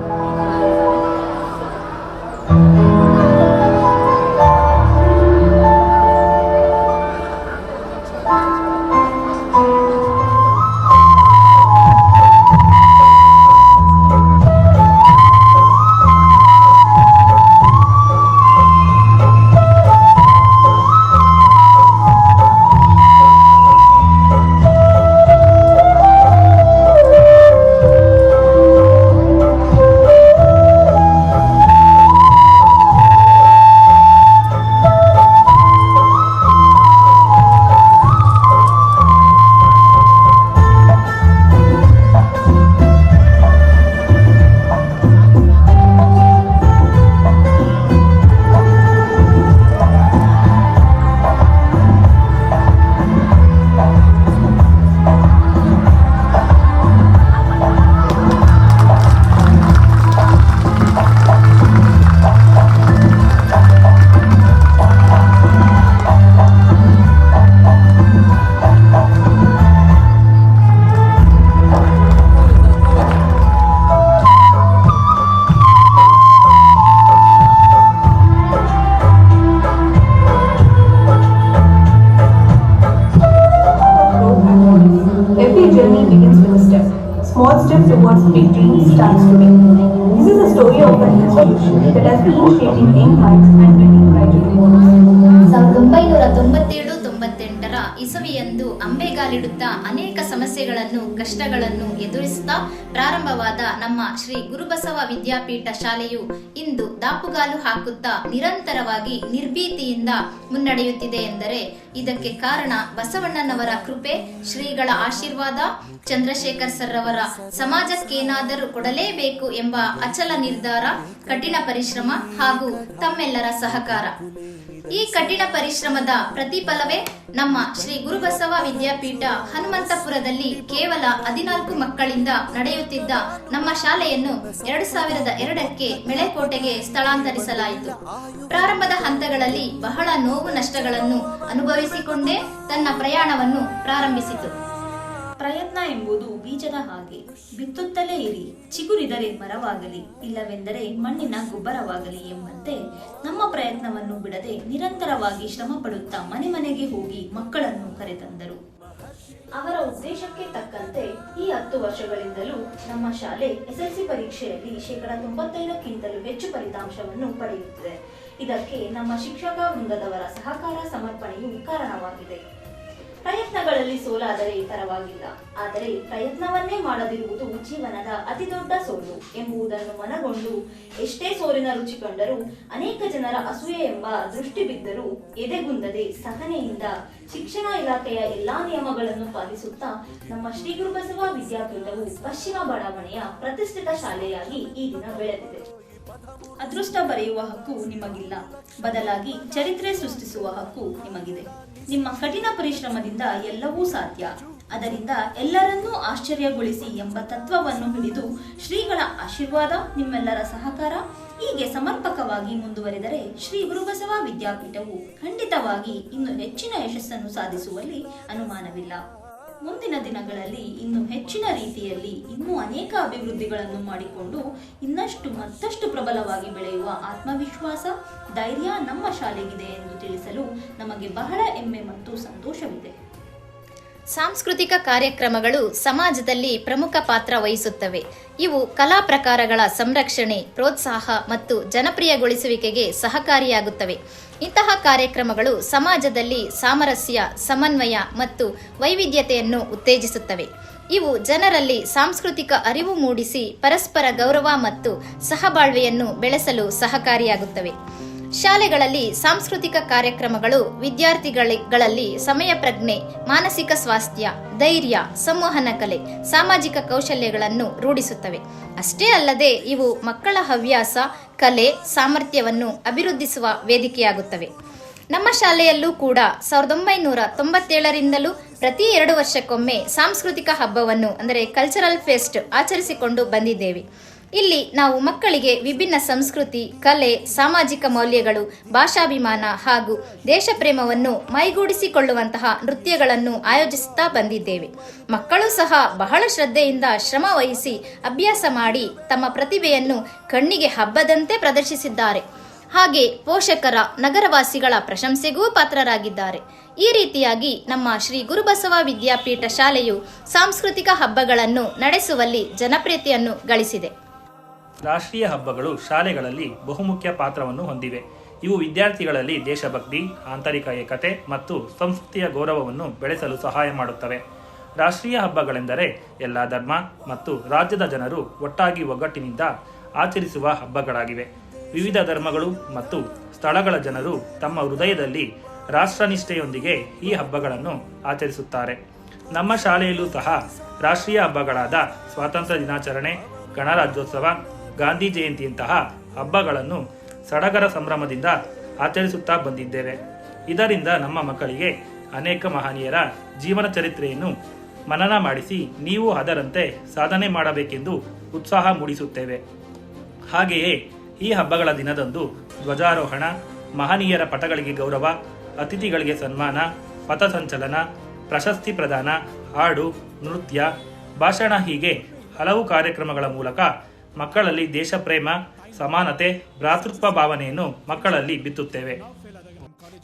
steps towards victory starts today. This is a story of an institution that has been shaping young minds and bringing pride to tomorrow. 1997-98ರ ಇಸವಿಯಂದು ಅಂಬೆಗಾಲಿಡುತ್ತಾ ಅನೇಕ ಸಮಸ್ಯೆಗಳನ್ನು ಕಷ್ಟಗಳನ್ನು ಎದುರಿಸುತ್ತಾ ಪ್ರಾರಂಭವಾದ ನಮ್ಮ ಶ್ರೀ ಗುರುಬಸವ ವಿದ್ಯಾಪೀಠ ಶಾಲೆಯು ಇಂದು ದಾಪುಗಾಲು ಹಾಕುತ್ತಾ ನಿರಂತರವಾಗಿ ನಿರ್ಭೀತಿಯಿಂದ ಮುನ್ನಡೆಯುತ್ತಿದೆ ಎಂದರೆ ಇದಕ್ಕೆ ಕಾರಣ ಬಸವಣ್ಣನವರ ಕೃಪೆ, ಶ್ರೀಗಳ ಆಶೀರ್ವಾದ, ಚಂದ್ರಶೇಖರ್ ಸರ್ ಅವರ ಸಮಾಜಕ್ಕೇನಾದರೂ ಕೊಡಲೇಬೇಕು ಎಂಬ ಅಚಲ ನಿರ್ಧಾರ, ಕಠಿಣ ಪರಿಶ್ರಮ ಹಾಗೂ ತಮ್ಮೆಲ್ಲರ ಸಹಕಾರ. ಈ ಕಠಿಣ ಪರಿಶ್ರಮದ ಪ್ರತಿಫಲವೇ ನಮ್ಮ ಶ್ರೀ ಗುರುಬಸವ ವಿದ್ಯಾಪೀಠ ಹನುಮಂತಪುರದಲ್ಲಿ ಕೇವಲ 14 ಮಕ್ಕಳಿಂದ ನಡೆಯುತ್ತಿದ್ದ ನಮ್ಮ ಶಾಲೆಯನ್ನು 2002ಕ್ಕೆ ಮೆಳೆಕೋಟೆಗೆ ಸ್ಥಳಾಂತರಿಸಲಾಯಿತು. ಪ್ರಾರಂಭದ ಹಂತಗಳಲ್ಲಿ ಬಹಳ ನೋವು ನಷ್ಟಗಳನ್ನು ಅನುಭವಿಸಿಕೊಂಡೇ ತನ್ನ ಪ್ರಯಾಣವನ್ನು ಪ್ರಾರಂಭಿಸಿತು. ಪ್ರಯತ್ನ ಎಂಬುದು ಬೀಜದ ಹಾಗೆ, ಬಿತ್ತುತ್ತಲೇ ಇರಿ, ಚಿಗುರಿದರೆ ಮರವಾಗಲಿ, ಇಲ್ಲವೆಂದರೆ ಮಣ್ಣಿನ ಗೊಬ್ಬರವಾಗಲಿ ಎಂಬಂತೆ ನಮ್ಮ ಪ್ರಯತ್ನವನ್ನು ಬಿಡದೆ ನಿರಂತರವಾಗಿ ಶ್ರಮ ಪಡುತ್ತಾ ಮನೆ ಮನೆಗೆ ಹೋಗಿ ಮಕ್ಕಳನ್ನು ಕರೆತಂದರು. ಅವರ ಉದ್ದೇಶಕ್ಕೆ ತಕ್ಕಂತೆ ಈ 10 ವರ್ಷಗಳಿಂದಲೂ ನಮ್ಮ ಶಾಲೆ SSLC ಪರೀಕ್ಷೆಯಲ್ಲಿ 95%ಕ್ಕಿಂತಲೂ ಹೆಚ್ಚು ಫಲಿತಾಂಶವನ್ನು ಪಡೆಯುತ್ತಿದೆ. ಇದಕ್ಕೆ ನಮ್ಮ ಶಿಕ್ಷಕ ವೃಂದದವರ ಸಹಕಾರ ಸಮರ್ಪಣೆಯು ಕಾರಣವಾಗಿದೆ. ಪ್ರಯತ್ನಗಳಲ್ಲಿ ಸೋಲಾದರೆ ಪರವಾಗಿಲ್ಲ, ಆದರೆ ಪ್ರಯತ್ನವನ್ನೇ ಮಾಡದಿರುವುದು ಜೀವನದ ಅತಿ ದೊಡ್ಡ ಸೋಲು ಎಂಬುದನ್ನು ಮನಗೊಂಡು ಎಷ್ಟೇ ಸೋಲಿನ ರುಚಿ ಕಂಡರೂ, ಅನೇಕ ಜನರ ಅಸೂಯೆ ಎಂಬ ದೃಷ್ಟಿ ಬಿದ್ದರೂ ಎದೆಗುಂದದೆ ಸಹನೆಯಿಂದ ಶಿಕ್ಷಣ ಇಲಾಖೆಯ ಎಲ್ಲಾ ನಿಯಮಗಳನ್ನು ಪಾಲಿಸುತ್ತಾ ನಮ್ಮ ಶ್ರೀ ಗುರುಬಸವ ವಿದ್ಯಾಪೀಠವು ಪಶ್ಚಿಮ ಬಡಾವಣೆಯ ಪ್ರತಿಷ್ಠಿತ ಶಾಲೆಯಾಗಿ ಈ ದಿನ ಬೆಳೆದಿದೆ. ಅದೃಷ್ಟ ಬರೆಯುವ ಹಕ್ಕು ನಿಮಗಿಲ್ಲ, ಬದಲಾಗಿ ಚರಿತ್ರೆ ಸೃಷ್ಟಿಸುವ ಹಕ್ಕು ನಿಮಗಿದೆ. ನಿಮ್ಮ ಕಠಿಣ ಪರಿಶ್ರಮದಿಂದ ಎಲ್ಲವೂ ಸಾಧ್ಯ. ಅದರಿಂದ ಎಲ್ಲರನ್ನೂ ಆಶ್ಚರ್ಯಗೊಳಿಸಿ ಎಂಬ ತತ್ವವನ್ನು ಹಿಡಿದು ಶ್ರೀಗಳ ಆಶೀರ್ವಾದ, ನಿಮ್ಮೆಲ್ಲರ ಸಹಕಾರ ಹೀಗೆ ಸಮರ್ಪಕವಾಗಿ ಮುಂದುವರೆದರೆ ಶ್ರೀ ಗುರುಬಸವ ವಿದ್ಯಾಪೀಠವು ಖಂಡಿತವಾಗಿ ಇನ್ನು ಹೆಚ್ಚಿನ ಯಶಸ್ಸನ್ನು ಸಾಧಿಸುವಲ್ಲಿ ಅನುಮಾನವಿಲ್ಲ. ಮುಂದಿನ ದಿನಗಳಲ್ಲಿ ಇನ್ನು ಹೆಚ್ಚಿನ ರೀತಿಯಲ್ಲಿ ಇನ್ನೂ ಅನೇಕ ಅಭಿವೃದ್ಧಿಗಳನ್ನು ಮಾಡಿಕೊಂಡು ಮತ್ತಷ್ಟು ಪ್ರಬಲವಾಗಿ ಬೆಳೆಯುವ ಆತ್ಮವಿಶ್ವಾಸ, ಧೈರ್ಯ ನಮ್ಮ ಶಾಲೆಗಿದೆ ಎಂದು ತಿಳಿಸಲು ನಮಗೆ ಬಹಳ ಹೆಮ್ಮೆ ಮತ್ತು ಸಂತೋಷವಿದೆ. ಸಾಂಸ್ಕೃತಿಕ ಕಾರ್ಯಕ್ರಮಗಳು ಸಮಾಜದಲ್ಲಿ ಪ್ರಮುಖ ಪಾತ್ರ ವಹಿಸುತ್ತವೆ. ಇವು ಕಲಾ ಪ್ರಕಾರಗಳ ಸಂರಕ್ಷಣೆ, ಪ್ರೋತ್ಸಾಹ ಮತ್ತು ಜನಪ್ರಿಯಗೊಳಿಸುವಿಕೆಗೆ ಸಹಕಾರಿಯಾಗುತ್ತವೆ. ಇಂತಹ ಕಾರ್ಯಕ್ರಮಗಳು ಸಮಾಜದಲ್ಲಿ ಸಾಮರಸ್ಯ, ಸಮನ್ವಯ ಮತ್ತು ವೈವಿಧ್ಯತೆಯನ್ನು ಉತ್ತೇಜಿಸುತ್ತವೆ. ಇವು ಜನರಲ್ಲಿ ಸಾಂಸ್ಕೃತಿಕ ಅರಿವು ಮೂಡಿಸಿ ಪರಸ್ಪರ ಗೌರವ ಮತ್ತು ಸಹಬಾಳ್ವೆಯನ್ನು ಬೆಳೆಸಲು ಸಹಕಾರಿಯಾಗುತ್ತವೆ. ಶಾಲೆಗಳಲ್ಲಿ ಸಾಂಸ್ಕೃತಿಕ ಕಾರ್ಯಕ್ರಮಗಳು ವಿದ್ಯಾರ್ಥಿಗಳಲ್ಲಿ ಸಮಯ ಪ್ರಜ್ಞೆ, ಮಾನಸಿಕ ಸ್ವಾಸ್ಥ್ಯ, ಧೈರ್ಯ, ಸಂವಹನ ಕಲೆ, ಸಾಮಾಜಿಕ ಕೌಶಲ್ಯಗಳನ್ನು ರೂಢಿಸುತ್ತವೆ. ಅಷ್ಟೇ ಅಲ್ಲದೆ ಇವು ಮಕ್ಕಳ ಹವ್ಯಾಸ, ಕಲೆ, ಸಾಮರ್ಥ್ಯವನ್ನು ಅಭಿವೃದ್ಧಿಸುವ ವೇದಿಕೆಯಾಗುತ್ತವೆ. ನಮ್ಮ ಶಾಲೆಯಲ್ಲೂ ಕೂಡ 1997ರಿಂದಲೂ ಪ್ರತಿ 2 ವರ್ಷಕ್ಕೊಮ್ಮೆ ಸಾಂಸ್ಕೃತಿಕ ಹಬ್ಬವನ್ನು ಅಂದರೆ ಕಲ್ಚರಲ್ ಫೆಸ್ಟ್ ಆಚರಿಸಿಕೊಂಡು ಬಂದಿದ್ದೇವೆ. ಇಲ್ಲಿ ನಾವು ಮಕ್ಕಳಿಗೆ ವಿಭಿನ್ನ ಸಂಸ್ಕೃತಿ, ಕಲೆ, ಸಾಮಾಜಿಕ ಮೌಲ್ಯಗಳು, ಭಾಷಾಭಿಮಾನ ಹಾಗೂ ದೇಶಪ್ರೇಮವನ್ನು ಮೈಗೂಡಿಸಿಕೊಳ್ಳುವಂತಹ ನೃತ್ಯಗಳನ್ನು ಆಯೋಜಿಸುತ್ತಾ ಬಂದಿದ್ದೇವೆ. ಮಕ್ಕಳು ಸಹ ಬಹಳ ಶ್ರದ್ಧೆಯಿಂದ ಶ್ರಮ ವಹಿಸಿ ಅಭ್ಯಾಸ ಮಾಡಿ ತಮ್ಮ ಪ್ರತಿಭೆಯನ್ನು ಕಣ್ಣಿಗೆ ಹಬ್ಬದಂತೆ ಪ್ರದರ್ಶಿಸಿದ್ದಾರೆ. ಹಾಗೆ ಪೋಷಕರ, ನಗರವಾಸಿಗಳ ಪ್ರಶಂಸೆಗೂ ಪಾತ್ರರಾಗಿದ್ದಾರೆ. ಈ ರೀತಿಯಾಗಿ ನಮ್ಮ ಶ್ರೀ ಗುರುಬಸವ ವಿದ್ಯಾಪೀಠ ಶಾಲೆಯು ಸಾಂಸ್ಕೃತಿಕ ಹಬ್ಬಗಳನ್ನು ನಡೆಸುವಲ್ಲಿ ಜನಪ್ರಿಯತೆಯನ್ನು ಗಳಿಸಿದೆ. ರಾಷ್ಟ್ರೀಯ ಹಬ್ಬಗಳು ಶಾಲೆಗಳಲ್ಲಿ ಬಹುಮುಖ್ಯ ಪಾತ್ರವನ್ನು ಹೊಂದಿವೆ. ಇವು ವಿದ್ಯಾರ್ಥಿಗಳಲ್ಲಿ ದೇಶಭಕ್ತಿ, ಆಂತರಿಕ ಏಕತೆ ಮತ್ತು ಸಂಸ್ಕೃತಿಯ ಗೌರವವನ್ನು ಬೆಳೆಸಲು ಸಹಾಯ ಮಾಡುತ್ತವೆ. ರಾಷ್ಟ್ರೀಯ ಹಬ್ಬಗಳೆಂದರೆ ಎಲ್ಲ ಧರ್ಮ ಮತ್ತು ರಾಜ್ಯದ ಜನರು ಒಟ್ಟಾಗಿ ಒಗ್ಗಟ್ಟಿನಿಂದ ಆಚರಿಸುವ ಹಬ್ಬಗಳಾಗಿವೆ. ವಿವಿಧ ಧರ್ಮಗಳು ಮತ್ತು ಸ್ಥಳಗಳ ಜನರು ತಮ್ಮ ಹೃದಯದಲ್ಲಿ ರಾಷ್ಟ್ರನಿಷ್ಠೆಯೊಂದಿಗೆ ಈ ಹಬ್ಬಗಳನ್ನು ಆಚರಿಸುತ್ತಾರೆ. ನಮ್ಮ ಶಾಲೆಯಲ್ಲೂ ಸಹ ರಾಷ್ಟ್ರೀಯ ಹಬ್ಬಗಳಾದ ಸ್ವಾತಂತ್ರ್ಯ ದಿನಾಚರಣೆ, ಗಣರಾಜ್ಯೋತ್ಸವ, ಗಾಂಧಿ ಜಯಂತಿಯಂತಹ ಹಬ್ಬಗಳನ್ನು ಸಡಗರ ಸಂಭ್ರಮದಿಂದ ಆಚರಿಸುತ್ತಾ ಬಂದಿದ್ದೇವೆ. ಇದರಿಂದ ನಮ್ಮ ಮಕ್ಕಳಿಗೆ ಅನೇಕ ಮಹನೀಯರ ಜೀವನ ಚರಿತ್ರೆಯನ್ನು ಮನನ ಮಾಡಿಸಿ ನೀವು ಅದರಂತೆ ಸಾಧನೆ ಮಾಡಬೇಕೆಂದು ಉತ್ಸಾಹ ಮೂಡಿಸುತ್ತೇವೆ. ಹಾಗೆಯೇ ಈ ಹಬ್ಬಗಳ ದಿನದಂದು ಧ್ವಜಾರೋಹಣ, ಮಹನೀಯರ ಪಟಗಳಿಗೆ ಗೌರವ, ಅತಿಥಿಗಳಿಗೆ ಸನ್ಮಾನ, ಪಥಸಂಚಲನ, ಪ್ರಶಸ್ತಿ ಪ್ರದಾನ, ಹಾಡು, ನೃತ್ಯ, ಭಾಷಣ ಹೀಗೆ ಹಲವು ಕಾರ್ಯಕ್ರಮಗಳ ಮೂಲಕ ಮಕ್ಕಳಲ್ಲಿ ದೇಶಪ್ರೇಮ, ಸಮಾನತೆ, ಭ್ರಾತೃತ್ವ ಭಾವನೆಯನ್ನು ಮಕ್ಕಳಲ್ಲಿ ಬಿತ್ತುತ್ತೇವೆ.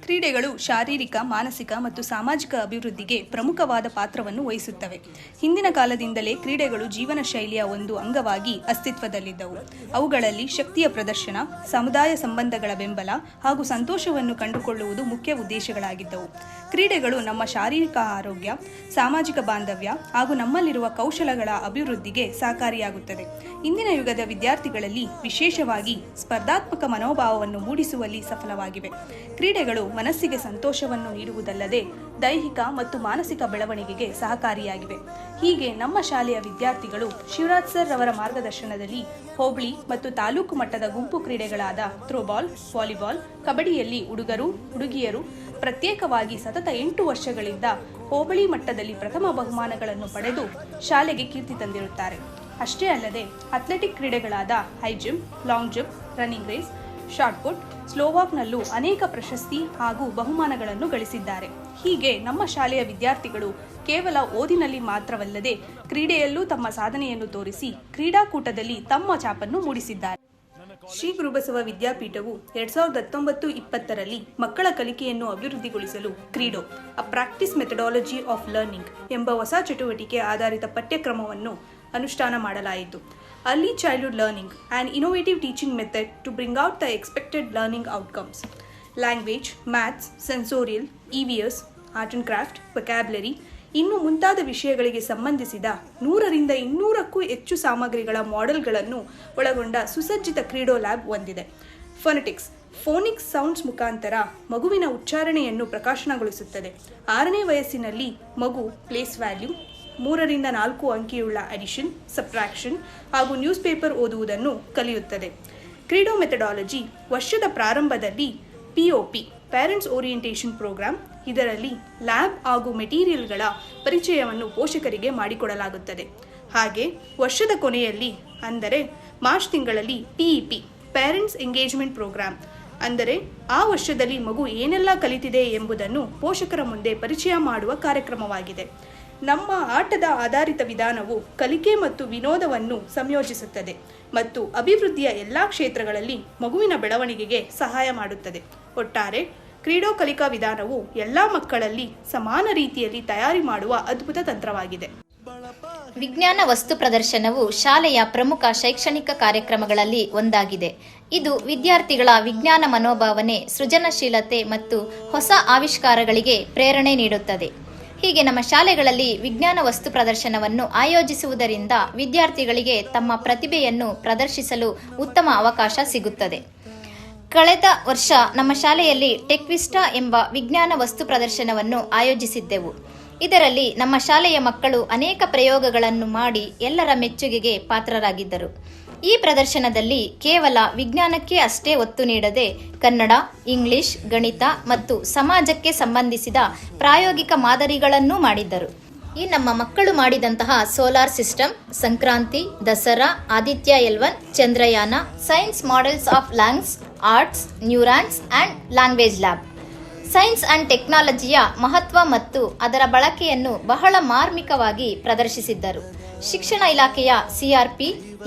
ಕ್ರೀಡೆಗಳು ಶಾರೀರಿಕ, ಮಾನಸಿಕ ಮತ್ತು ಸಾಮಾಜಿಕ ಅಭಿವೃದ್ಧಿಗೆ ಪ್ರಮುಖವಾದ ಪಾತ್ರವನ್ನು ವಹಿಸುತ್ತವೆ. ಹಿಂದಿನ ಕಾಲದಿಂದಲೇ ಕ್ರೀಡೆಗಳು ಜೀವನ ಶೈಲಿಯ ಒಂದು ಅಂಗವಾಗಿ ಅಸ್ತಿತ್ವದಲ್ಲಿದ್ದವು. ಅವುಗಳಲ್ಲಿ ಶಕ್ತಿಯ ಪ್ರದರ್ಶನ, ಸಮುದಾಯ ಸಂಬಂಧಗಳ ಬೆಂಬಲ ಹಾಗೂ ಸಂತೋಷವನ್ನು ಕಂಡುಕೊಳ್ಳುವುದು ಮುಖ್ಯ ಉದ್ದೇಶಗಳಾಗಿದ್ದವು. ಕ್ರೀಡೆಗಳು ನಮ್ಮ ಶಾರೀರಿಕ ಆರೋಗ್ಯ, ಸಾಮಾಜಿಕ ಬಾಂಧವ್ಯ ಹಾಗೂ ನಮ್ಮಲ್ಲಿರುವ ಕೌಶಲಗಳ ಅಭಿವೃದ್ಧಿಗೆ ಸಹಕಾರಿಯಾಗುತ್ತದೆ. ಇಂದಿನ ಯುಗದ ವಿದ್ಯಾರ್ಥಿಗಳಲ್ಲಿ ವಿಶೇಷವಾಗಿ ಸ್ಪರ್ಧಾತ್ಮಕ ಮನೋಭಾವವನ್ನು ಮೂಡಿಸುವಲ್ಲಿ ಸಫಲವಾಗಿವೆ. ಕ್ರೀಡೆಗಳು ಮನಸ್ಸಿಗೆ ಸಂತೋಷವನ್ನು ನೀಡುವುದಲ್ಲದೆ ದೈಹಿಕ ಮತ್ತು ಮಾನಸಿಕ ಬೆಳವಣಿಗೆಗೆ ಸಹಕಾರಿಯಾಗಿವೆ. ಹೀಗೆ ನಮ್ಮ ಶಾಲೆಯ ವಿದ್ಯಾರ್ಥಿಗಳು ಶಿವರಾಜ್ ಸರ್ ಅವರ ಮಾರ್ಗದರ್ಶನದಲ್ಲಿ ಹೋಬಳಿ ಮತ್ತು ತಾಲೂಕು ಮಟ್ಟದ ಗುಂಪು ಕ್ರೀಡೆಗಳಾದ ಥ್ರೋಬಾಲ್, ವಾಲಿಬಾಲ್, ಕಬಡ್ಡಿಯಲ್ಲಿ ಹುಡುಗರು, ಹುಡುಗಿಯರು ಪ್ರತ್ಯೇಕವಾಗಿ ಸತತ 8 ವರ್ಷಗಳಿಂದ ಹೋಬಳಿ ಮಟ್ಟದಲ್ಲಿ ಪ್ರಥಮ ಬಹುಮಾನಗಳನ್ನು ಪಡೆದು ಶಾಲೆಗೆ ಕೀರ್ತಿ ತಂದಿರುತ್ತಾರೆ. ಅಷ್ಟೇ ಅಲ್ಲದೆ ಅಥ್ಲೆಟಿಕ್ ಕ್ರೀಡೆಗಳಾದ high jump, long jump, running race, shot put, ಸ್ಲೋವಾಕ್ನಲ್ಲೂ ಅನೇಕ ಪ್ರಶಸ್ತಿ ಹಾಗೂ ಬಹುಮಾನಗಳನ್ನು ಗಳಿಸಿದ್ದಾರೆ. ಹೀಗೆ ನಮ್ಮ ಶಾಲೆಯ ವಿದ್ಯಾರ್ಥಿಗಳು ಕೇವಲ ಓದಿನಲ್ಲಿ ಮಾತ್ರವಲ್ಲದೆ ಕ್ರೀಡೆಯಲ್ಲೂ ತಮ್ಮ ಸಾಧನೆಯನ್ನು ತೋರಿಸಿ ಕ್ರೀಡಾಕೂಟದಲ್ಲಿ ತಮ್ಮ ಛಾಪನ್ನು ಮೂಡಿಸಿದ್ದಾರೆ. ಶ್ರೀ ಗುರುಬಸವ ವಿದ್ಯಾಪೀಠವು 2019-20 ಮಕ್ಕಳ ಕಲಿಕೆಯನ್ನು ಅಭಿವೃದ್ಧಿಗೊಳಿಸಲು credo a practice methodology of learning ಎಂಬ ಹೊಸ ಚಟುವಟಿಕೆ ಆಧಾರಿತ ಪಠ್ಯಕ್ರಮವನ್ನು ಅನುಷ್ಠಾನ ಮಾಡಲಾಯಿತು. Early childhood learning, an innovative teaching method to bring out the expected learning outcomes. Language, maths, sensorial, EVS, art and craft, vocabulary, ಇನ್ನು ಮುಂತಾದ ವಿಷಯಗಳಿಗೆ ಸಂಬಂಧಿಸಿದ 100ರಿಂದ 200ಕ್ಕೂ ಹೆಚ್ಚು ಸಾಮಗ್ರಿಗಳ ಮಾಡೆಲ್ಗಳನ್ನು ಒಳಗೊಂಡ ಸುಸಜ್ಜಿತ ಕ್ರೀಡೋ ಲ್ಯಾಬ್ ಹೊಂದಿದೆ. ಫೊನೆಟಿಕ್ಸ್, ಫೋನಿಕ್ಸ್ ಸೌಂಡ್ಸ್ ಮುಖಾಂತರ ಮಗುವಿನ ಉಚ್ಚಾರಣೆಯನ್ನು ಪ್ರಕಾಶನಗೊಳಿಸುತ್ತದೆ. 6ನೇ ವಯಸ್ಸಿನಲ್ಲಿ ಮಗು ಪ್ಲೇಸ್ ವ್ಯಾಲ್ಯೂ, 3ರಿಂದ 4 ಅಂಕಿಯುಳ್ಳ ಅಡಿಷನ್, ಸಬ್ಟ್ರಾಕ್ಷನ್ ಹಾಗೂ ನ್ಯೂಸ್ ಪೇಪರ್ ಓದುವುದನ್ನು ಕಲಿಯುತ್ತದೆ. ಕ್ರೀಡೋ ಮೆಥಡಾಲಜಿ ವರ್ಷದ ಪ್ರಾರಂಭದಲ್ಲಿ POP ಪೇರೆಂಟ್ಸ್ ಓರಿಯೆಂಟೇಷನ್ ಪ್ರೋಗ್ರಾಂ, ಇದರಲ್ಲಿ ಲ್ಯಾಬ್ ಹಾಗೂ ಮೆಟೀರಿಯಲ್ಗಳ ಪರಿಚಯವನ್ನು ಪೋಷಕರಿಗೆ ಮಾಡಿಕೊಡಲಾಗುತ್ತದೆ. ಹಾಗೆ ವರ್ಷದ ಕೊನೆಯಲ್ಲಿ ಅಂದರೆ ಮಾರ್ಚ್ ತಿಂಗಳಲ್ಲಿ PEP ಪೇರೆಂಟ್ಸ್ ಎಂಗೇಜ್ಮೆಂಟ್ ಪ್ರೋಗ್ರಾಂ, ಅಂದರೆ ಆ ವರ್ಷದಲ್ಲಿ ಮಗು ಏನೆಲ್ಲ ಕಲಿತಿದೆ ಎಂಬುದನ್ನು ಪೋಷಕರ ಮುಂದೆ ಪರಿಚಯ ಮಾಡುವ ಕಾರ್ಯಕ್ರಮವಾಗಿದೆ. ನಮ್ಮ ಆಟದ ಆಧಾರಿತ ವಿಧಾನವು ಕಲಿಕೆ ಮತ್ತು ವಿನೋದವನ್ನು ಸಂಯೋಜಿಸುತ್ತದೆ ಮತ್ತು ಅಭಿವೃದ್ಧಿಯ ಎಲ್ಲ ಕ್ಷೇತ್ರಗಳಲ್ಲಿ ಮಗುವಿನ ಬೆಳವಣಿಗೆಗೆ ಸಹಾಯ ಮಾಡುತ್ತದೆ. ಒಟ್ಟಾರೆ ಕ್ರೀಡೋ ಕಲಿಕಾ ವಿಧಾನವು ಎಲ್ಲ ಮಕ್ಕಳಲ್ಲಿ ಸಮಾನ ರೀತಿಯಲ್ಲಿ ತಯಾರಿ ಮಾಡುವ ಅದ್ಭುತ ತಂತ್ರವಾಗಿದೆ. ವಿಜ್ಞಾನ ವಸ್ತು ಪ್ರದರ್ಶನವು ಶಾಲೆಯ ಪ್ರಮುಖ ಶೈಕ್ಷಣಿಕ ಕಾರ್ಯಕ್ರಮಗಳಲ್ಲಿ ಒಂದಾಗಿದೆ. ಇದು ವಿದ್ಯಾರ್ಥಿಗಳ ವಿಜ್ಞಾನ ಮನೋಭಾವನೆ, ಸೃಜನಶೀಲತೆ ಮತ್ತು ಹೊಸ ಆವಿಷ್ಕಾರಗಳಿಗೆ ಪ್ರೇರಣೆ ನೀಡುತ್ತದೆ. ಹೀಗೆ ನಮ್ಮ ಶಾಲೆಗಳಲ್ಲಿ ವಿಜ್ಞಾನ ವಸ್ತು ಪ್ರದರ್ಶನವನ್ನು ಆಯೋಜಿಸುವುದರಿಂದ ವಿದ್ಯಾರ್ಥಿಗಳಿಗೆ ತಮ್ಮ ಪ್ರತಿಭೆಯನ್ನು ಪ್ರದರ್ಶಿಸಲು ಉತ್ತಮ ಅವಕಾಶ ಸಿಗುತ್ತದೆ. ಕಳೆದ ವರ್ಷ ನಮ್ಮ ಶಾಲೆಯಲ್ಲಿ ಟೆಕ್ವಿಸ್ಟಾ ಎಂಬ ವಿಜ್ಞಾನ ವಸ್ತು ಪ್ರದರ್ಶನವನ್ನು ಆಯೋಜಿಸಿದ್ದೆವು. ಇದರಲ್ಲಿ ನಮ್ಮ ಶಾಲೆಯ ಮಕ್ಕಳು ಅನೇಕ ಪ್ರಯೋಗಗಳನ್ನು ಮಾಡಿ ಎಲ್ಲರ ಮೆಚ್ಚುಗೆಗೆ ಪಾತ್ರರಾಗಿದ್ದರು. ಈ ಪ್ರದರ್ಶನದಲ್ಲಿ ಕೇವಲ ವಿಜ್ಞಾನಕ್ಕೆ ಅಷ್ಟೇ ಒತ್ತು ನೀಡದೆ ಕನ್ನಡ, ಇಂಗ್ಲಿಷ್, ಗಣಿತ ಮತ್ತು ಸಮಾಜಕ್ಕೆ ಸಂಬಂಧಿಸಿದ ಪ್ರಾಯೋಗಿಕ ಮಾದರಿಗಳನ್ನೂ ಮಾಡಿದ್ದರು. ಈ ನಮ್ಮ ಮಕ್ಕಳು ಮಾಡಿದಂತಹ solar system, Sankranti, Dasara, Aditya L1, Chandrayaan, science models of lungs, arts, neurons and language lab, science and ಟೆಕ್ನಾಲಜಿಯ ಮಹತ್ವ ಮತ್ತು ಅದರ ಬಳಕೆಯನ್ನು ಬಹಳ ಮಾರ್ಮಿಕವಾಗಿ ಪ್ರದರ್ಶಿಸಿದ್ದರು. ಶಿಕ್ಷಣ ಇಲಾಖೆಯ CRP,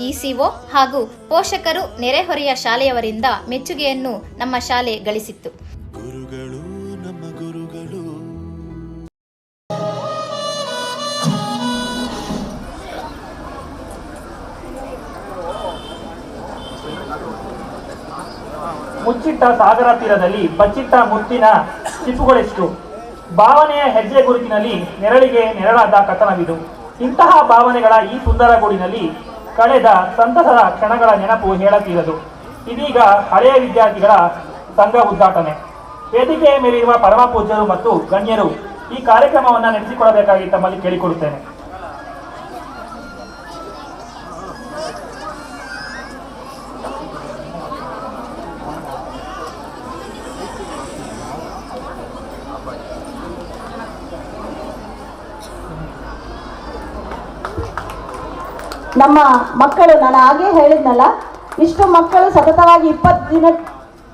ECO ಹಾಗೂ ಪೋಷಕರು, ನೆರೆಹೊರೆಯ ಶಾಲೆಯವರಿಂದ ಮೆಚ್ಚುಗೆಯನ್ನು ನಮ್ಮ ಶಾಲೆ ಗಳಿಸಿತ್ತು. ಗುರುಗಳು ನಮ್ಮ ಗುರುಗಳು. ಮುಚ್ಚಿಟ್ಟ ಸಾಗರ ತೀರದಲ್ಲಿ ಬಚ್ಚಿಟ್ಟ ಮುತ್ತಿನ ಚಿಪ್ಪುಗಳೆಷ್ಟು, ಭಾವನೆಯ ಹೆಜ್ಜೆ ಗುರುತಿನಲ್ಲಿ ನೆರಳಿಗೆ ನೆರಳಾದ ಕಥನವಿದು. ಇಂತಹ ಭಾವನೆಗಳ ಈ ಸುಂದರ ಗೂಡಿನಲ್ಲಿ ಕಳೆದ ಸಂತಸದ ಕ್ಷಣಗಳ ನೆನಪು ಹೇಳತೀರದು. ಇದೀಗ ಹಳೆಯ ವಿದ್ಯಾರ್ಥಿಗಳ ಸಂಘ ಉದ್ಘಾಟನೆ. ವೇದಿಕೆಯ ಮೇಲಿರುವ ಪರಮ ಪೂಜ್ಯರು ಮತ್ತು ಗಣ್ಯರು ಈ ಕಾರ್ಯಕ್ರಮವನ್ನು ನಡೆಸಿಕೊಡಬೇಕಾಗಿ ತಮ್ಮಲ್ಲಿ ಕೇಳಿಕೊಡುತ್ತೇನೆ. ನಮ್ಮ ಮಕ್ಕಳು, ನಾನು ಹಾಗೆ ಹೇಳಿದ್ನಲ್ಲ, ಇಷ್ಟು ಮಕ್ಕಳು ಸತತವಾಗಿ 20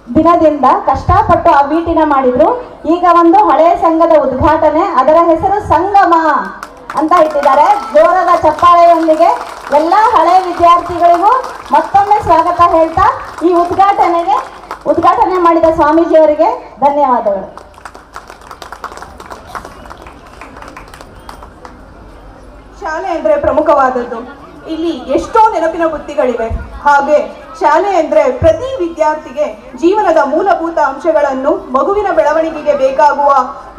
ದಿನದಿಂದ ಕಷ್ಟಪಟ್ಟು ಆ ಬೀಟಿನ ಮಾಡಿದ್ರು. ಈಗ ಒಂದು ಹಳೆಯ ಸಂಘದ ಉದ್ಘಾಟನೆ, ಅದರ ಹೆಸರು ಸಂಗಮ ಅಂತ ಇಟ್ಟಿದ್ದಾರೆ. ಜೋರಾದ ಚಪ್ಪಾಳೆಯೊಂದಿಗೆ ಎಲ್ಲ ಹಳೆಯ ವಿದ್ಯಾರ್ಥಿಗಳಿಗೂ ಮತ್ತೊಮ್ಮೆ ಸ್ವಾಗತ ಹೇಳ್ತಾ ಈ ಉದ್ಘಾಟನೆಗೆ ಉದ್ಘಾಟನೆ ಮಾಡಿದ ಸ್ವಾಮೀಜಿಯವರಿಗೆ ಧನ್ಯವಾದಗಳು. ಶಾಲೆ ಅಂದರೆ ಪ್ರಮುಖವಾದದ್ದು. ಇಲ್ಲಿ ಎಷ್ಟೋ ನೆನಪಿನ ಬುತ್ತಿಗಳಿವೆ. ಹಾಗೆ ಶಾಲೆ ಅಂದರೆ ಪ್ರತಿ ವಿದ್ಯಾರ್ಥಿಗೆ ಜೀವನದ ಮೂಲಭೂತ ಅಂಶಗಳನ್ನು, ಮಗುವಿನ ಬೆಳವಣಿಗೆಗೆ ಬೇಕಾಗುವ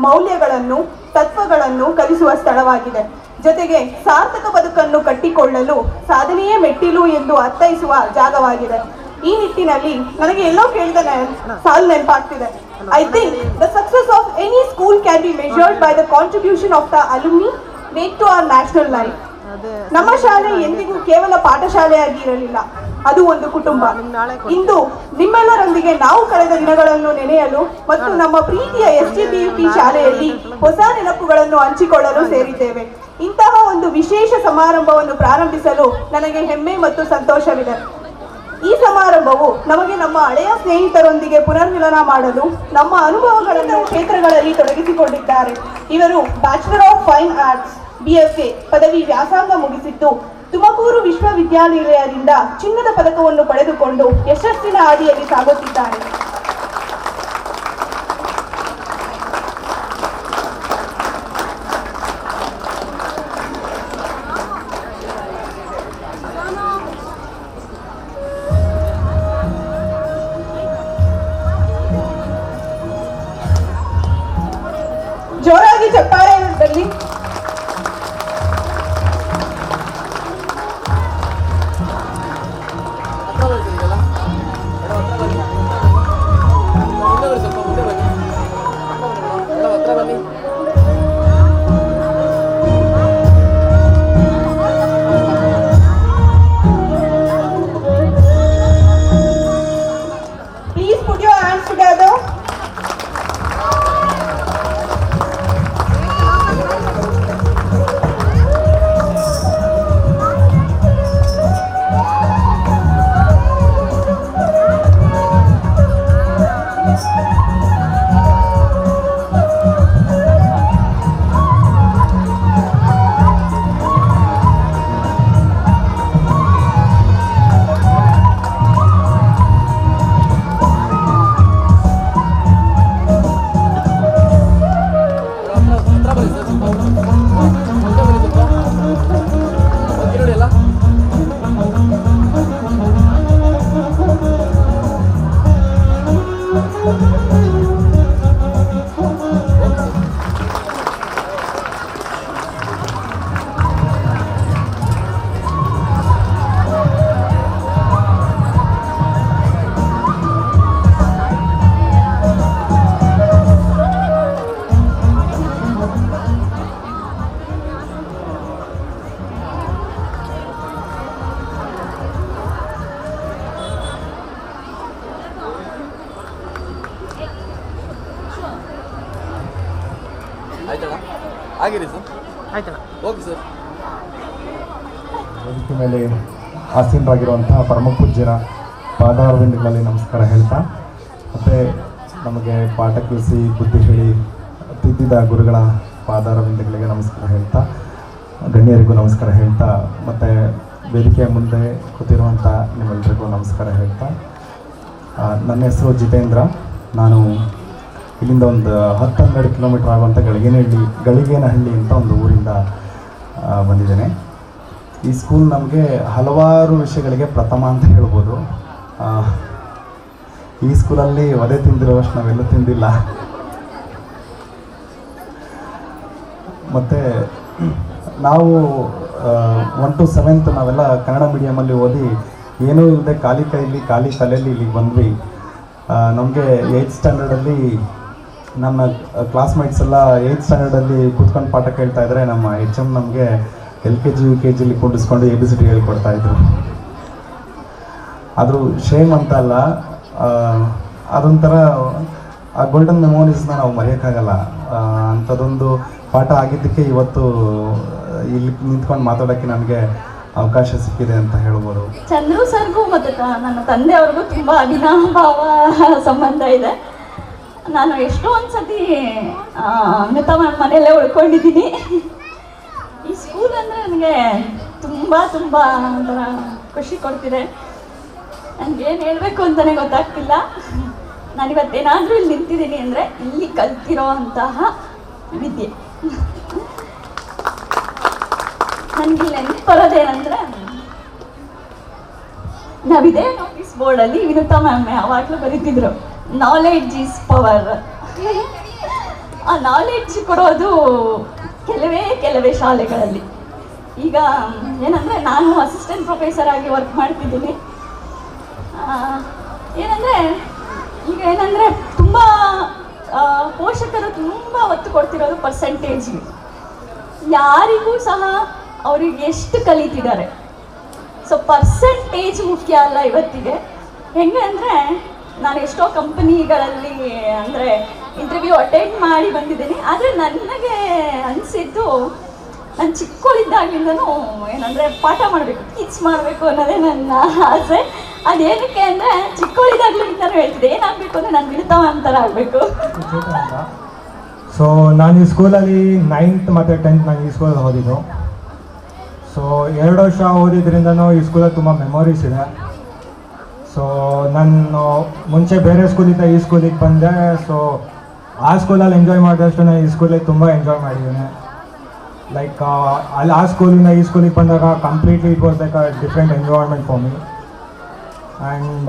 ಮೌಲ್ಯಗಳನ್ನು, ತತ್ವಗಳನ್ನು ಕಲಿಸುವ ಸ್ಥಳವಾಗಿದೆ. ಜೊತೆಗೆ ಸಾರ್ಥಕ ಬದುಕನ್ನು ಕಟ್ಟಿಕೊಳ್ಳಲು ಸಾಧನೆಯೇ ಮೆಟ್ಟಿಲು ಎಂದು ಅರ್ಥೈಸುವ ಜಾಗವಾಗಿದೆ. ಈ ನಿಟ್ಟಿನಲ್ಲಿ ನನಗೆ ಎಲ್ಲೋ ಕೇಳಿದ ಸಾಲು ನೆನಪಾಗ್ತಿದೆ. I think the success of any school can be measured by the contribution of the alumni make to our national life. ನಮ್ಮ ಶಾಲೆ ಎಂದಿಗೂ ಕೇವಲ ಪಾಠಶಾಲೆಯಾಗಿ ಇರಲಿಲ್ಲ, ಅದು ಒಂದು ಕುಟುಂಬ. ಇಂದು ನಿಮ್ಮೆಲ್ಲರೊಂದಿಗೆ ನಾವು ಕಳೆದ ದಿನಗಳನ್ನು ನೆನೆಯಲು ಮತ್ತು ನಮ್ಮ ಪ್ರೀತಿಯ STBUT ಶಾಲೆಯಲ್ಲಿ ಹೊಸ ನೆನಪುಗಳನ್ನು ಹಂಚಿಕೊಳ್ಳಲು ಸೇರಿದ್ದೇವೆ. ಇಂತಹ ಒಂದು ವಿಶೇಷ ಸಮಾರಂಭವನ್ನು ಪ್ರಾರಂಭಿಸಲು ನನಗೆ ಹೆಮ್ಮೆ ಮತ್ತು ಸಂತೋಷವಿದೆ. ಈ ಸಮಾರಂಭವು ನಮಗೆ ನಮ್ಮ ಹಳೆಯ ಸ್ನೇಹಿತರೊಂದಿಗೆ ಪುನರ್ಮಿಲನ ಮಾಡಲು ನಮ್ಮ ಅನುಭವಗಳನ್ನು ಕ್ಷೇತ್ರಗಳಲ್ಲಿ ತೊಡಗಿಸಿಕೊಂಡಿದ್ದಾರೆ. ಇವರು bachelor of fine arts BFA ಪದವಿ ವ್ಯಾಸಂಗ ಮುಗಿಸಿದ್ದು ತುಮಕೂರು ವಿಶ್ವವಿದ್ಯಾನಿಲಯದಿಂದ ಚಿನ್ನದ ಪದಕವನ್ನು ಪಡೆದುಕೊಂಡು ಯಶಸ್ಸಿನ ಹಾದಿಯಲ್ಲಿ ಸಾಗುತ್ತಿದ್ದಾರೆ. ಜೋರಾಗಿ ಚಪ್ಪಾಳೆಯಲ್ಲಿ Please put your hands together. ಆಯ್ತಣ್ಣ, ಆಗಿರಿ ಸರ್. ಆಯ್ತಣ್ಣ, ಓಕೆ ಸರ್. ವೇದಿಕೆ ಮೇಲೆ ಆಸೀನರಾಗಿರುವಂತಹ ಪರಮ ಪೂಜ್ಯರ ಪಾದಾರವಿಂದಗಳಲ್ಲಿ ನಮಸ್ಕಾರ ಹೇಳ್ತಾ, ಮತ್ತು ನಮಗೆ ಪಾಠ ಕಲಿಸಿ ಬುದ್ಧಿ ಹೇಳಿ ತಿದ್ದಿದ ಗುರುಗಳ ಪಾದಾರವಿಂದಗಳಿಗೆ ನಮಸ್ಕಾರ ಹೇಳ್ತಾ, ಗಣ್ಯರಿಗೂ ನಮಸ್ಕಾರ ಹೇಳ್ತಾ, ಮತ್ತು ವೇದಿಕೆಯ ಮುಂದೆ ಕೂತಿರುವಂಥ ನಿಮ್ಮೆಲ್ಲರಿಗೂ ನಮಸ್ಕಾರ ಹೇಳ್ತಾ, ನನ್ನ ಹೆಸರು ಜಿತೇಂದ್ರ. ನಾನು ಇಲ್ಲಿಂದ ಒಂದು 10-12 ಕಿಲೋಮೀಟ್ರ್ ಆಗುವಂಥ ಗಳಿಗೇನಹಳ್ಳಿ ಅಂತ ಒಂದು ಊರಿಂದ ಬಂದಿದ್ದೇನೆ. ಈ ಸ್ಕೂಲ್ ನಮಗೆ ಹಲವಾರು ವಿಷಯಗಳಿಗೆ ಪ್ರಥಮ ಅಂತ ಹೇಳ್ಬೋದು. ಈ ಸ್ಕೂಲಲ್ಲಿ ಒದೆ ತಿಂದಿರೋವಷ್ಟು ನಾವೆಲ್ಲೂ ತಿಂದಿಲ್ಲ. ಮತ್ತು ನಾವು 1 to 7th ನಾವೆಲ್ಲ ಕನ್ನಡ ಮೀಡಿಯಮಲ್ಲಿ ಓದಿ ಏನೂ ಇಲ್ಲದೆ ಖಾಲಿ ಕೈಲಿ ಖಾಲಿ ತಲೆಯಲ್ಲಿ ಇಲ್ಲಿಗೆ ಬಂದ್ವಿ. ನಮಗೆ 8th ಸ್ಟ್ಯಾಂಡರ್ಡಲ್ಲಿ ನಮ್ಮ ಕ್ಲಾಸ್ಮೇಟ್ಸ್ ಎಲ್ಲ 8th ಸ್ಟ್ಯಾಂಡರ್ಡಲ್ಲಿ ಕೂತ್ಕೊಂಡು ಪಾಠ ಕೇಳ್ತಾ ಇದ್ದರೆ ನಮ್ಮ HM ನಮಗೆ LKG UKGಲಿ ಕೂಡಿಸ್ಕೊಂಡು ABCD ಹೇಳ್ಕೊಡ್ತಾಯಿದ್ರು. ಅದು ಶೇಮ್ ಅಂತ ಅಲ್ಲ, ಅದೊಂಥರ ಆ ಗೋಲ್ಡನ್ ಮೆಮೊರೀಸ್ನ ನಾವು ಮರೆಯೋಕ್ಕಾಗಲ್ಲ. ಅಂಥದ್ದೊಂದು ಪಾಠ ಆಗಿದ್ದಕ್ಕೆ ಇವತ್ತು ಇಲ್ಲಿ ನಿಂತ್ಕೊಂಡು ಮಾತಾಡೋಕ್ಕೆ ನನಗೆ ಅವಕಾಶ ಸಿಕ್ಕಿದೆ ಅಂತ ಹೇಳ್ಬೋದು. ಚಂದ್ರು ಸರ್ಗೂ ಮತ್ತು ನನ್ನ ತಂದೆಯವ್ರಿಗೂ ತುಂಬ ಅವಿನಾಭಾವ ಸಂಬಂಧ ಇದೆ. ನಾನು ಎಷ್ಟೊಂದು ಸತಿ ಅಮೃತ ಮನೆಯಲ್ಲೇ ಉಳ್ಕೊಂಡಿದ್ದೀನಿ. ಈ ಸ್ಕೂಲ್ ಅಂದರೆ ನನಗೆ ತುಂಬ ತುಂಬ ಒಂಥರ ಖುಷಿ ಕೊಡ್ತಿದೆ. ನನಗೇನು ಹೇಳಬೇಕು ಅಂತಲೇ ಗೊತ್ತಾಗ್ತಿಲ್ಲ. ನಾನಿವತ್ತೇನಾದರೂ ಇಲ್ಲಿ ನಿಂತಿದ್ದೀನಿ ಅಂದರೆ ಇಲ್ಲಿ ಕಲ್ತಿರೋ ಅಂತಹ ವಿದ್ಯೆ. ನನಗೆ ನೆನಪರೋದೇನೆಂದರೆ, ನಾವಿದೇ ನೋಟಿಸ್ ಬೋರ್ಡಲ್ಲಿ ವಿನುತಾ ಮ್ಯಾಮ್ ಯಾವಾಗಲೂ ಬರೀತಿದ್ರು, ನಾಲೆಡ್ಜ್ ಈಸ್ ಪವರ್. ಆ ನಾಲೆಡ್ಜ್ ಕೊಡೋದು ಕೆಲವೇ ಶಾಲೆಗಳಲ್ಲಿ. ಈಗ ಏನಂದರೆ, ನಾನು ಅಸಿಸ್ಟೆಂಟ್ ಪ್ರೊಫೆಸರ್ ಆಗಿ ವರ್ಕ್ ಮಾಡ್ತಿದ್ದೀನಿ. ಏನಂದರೆ ತುಂಬ ಪೋಷಕರು ತುಂಬ ಒತ್ತು ಕೊಡ್ತಿರೋದು ಪರ್ಸೆಂಟೇಜ್ಗೆ. ಯಾರಿಗೂ ಸಹ ಅವ್ರಿಗೆ ಎಷ್ಟು ಕಲಿತಿದ್ದಾರೆ, ಸೊ ಪರ್ಸೆಂಟೇಜ್ ಮುಖ್ಯ ಅಲ್ಲ ಇವತ್ತಿಗೆ. ಹೆಂಗೆ ಅಂದರೆ, ನಾನು ಎಷ್ಟೋ ಕಂಪನಿಗಳಲ್ಲಿ ಅಂದರೆ ಇಂಟರ್ವ್ಯೂ ಅಟೆಂಡ್ ಮಾಡಿ ಬಂದಿದ್ದೀನಿ. ಆದರೆ ನನಗೆ ಅನಿಸಿದ್ದು, ನಾನು ಚಿಕ್ಕವಳಿದ್ದಾಗಲಿಂದನೂ ಏನಂದರೆ ಪಾಠ ಮಾಡಬೇಕು, ಟೀಚ್ ಮಾಡಬೇಕು ಅನ್ನೋದೇ ನನ್ನ ಆಸೆ. ಅದೇನಕ್ಕೆ ಅಂದರೆ, ಚಿಕ್ಕವಳಿದ್ದಾಗಲಿಂದನೂ ಹೇಳ್ತಿದ್ದೆ, ಏನಾಗಬೇಕು ಅಂದರೆ ನಾನು ವಿನುತಾ ಮ್ಯಾಮ್ ಥರ ಆಗಬೇಕು. ಸೊ ನಾನು ಈ ಸ್ಕೂಲಲ್ಲಿ 9th ಮತ್ತು 10th ನಾನು ಈ ಸ್ಕೂಲಲ್ಲಿ ಓದಿದ್ದು. ಸೊ 2 ವರ್ಷ ಓದಿದ್ರಿಂದನೂ ಈ ಸ್ಕೂಲಲ್ಲಿ ತುಂಬ ಮೆಮೊರೀಸ್ ಇದೆ. ಸೊ ನಾನು ಮುಂಚೆ ಬೇರೆ ಸ್ಕೂಲಿಂದ ಈ ಸ್ಕೂಲಿಗೆ ಬಂದೆ. ಸೊ ಆ ಸ್ಕೂಲಲ್ಲಿ ಎಂಜಾಯ್ ಮಾಡಿದಷ್ಟು ನಾನು ಈ ಸ್ಕೂಲಲ್ಲಿ ತುಂಬ ಎಂಜಾಯ್ ಮಾಡಿದ್ದೀನಿ. ಲೈಕ್ ಅಲ್ಲಿ ಆ ಸ್ಕೂಲಿಂದ ಈ ಸ್ಕೂಲಿಗೆ ಬಂದಾಗ completely it was like a different environment for me. And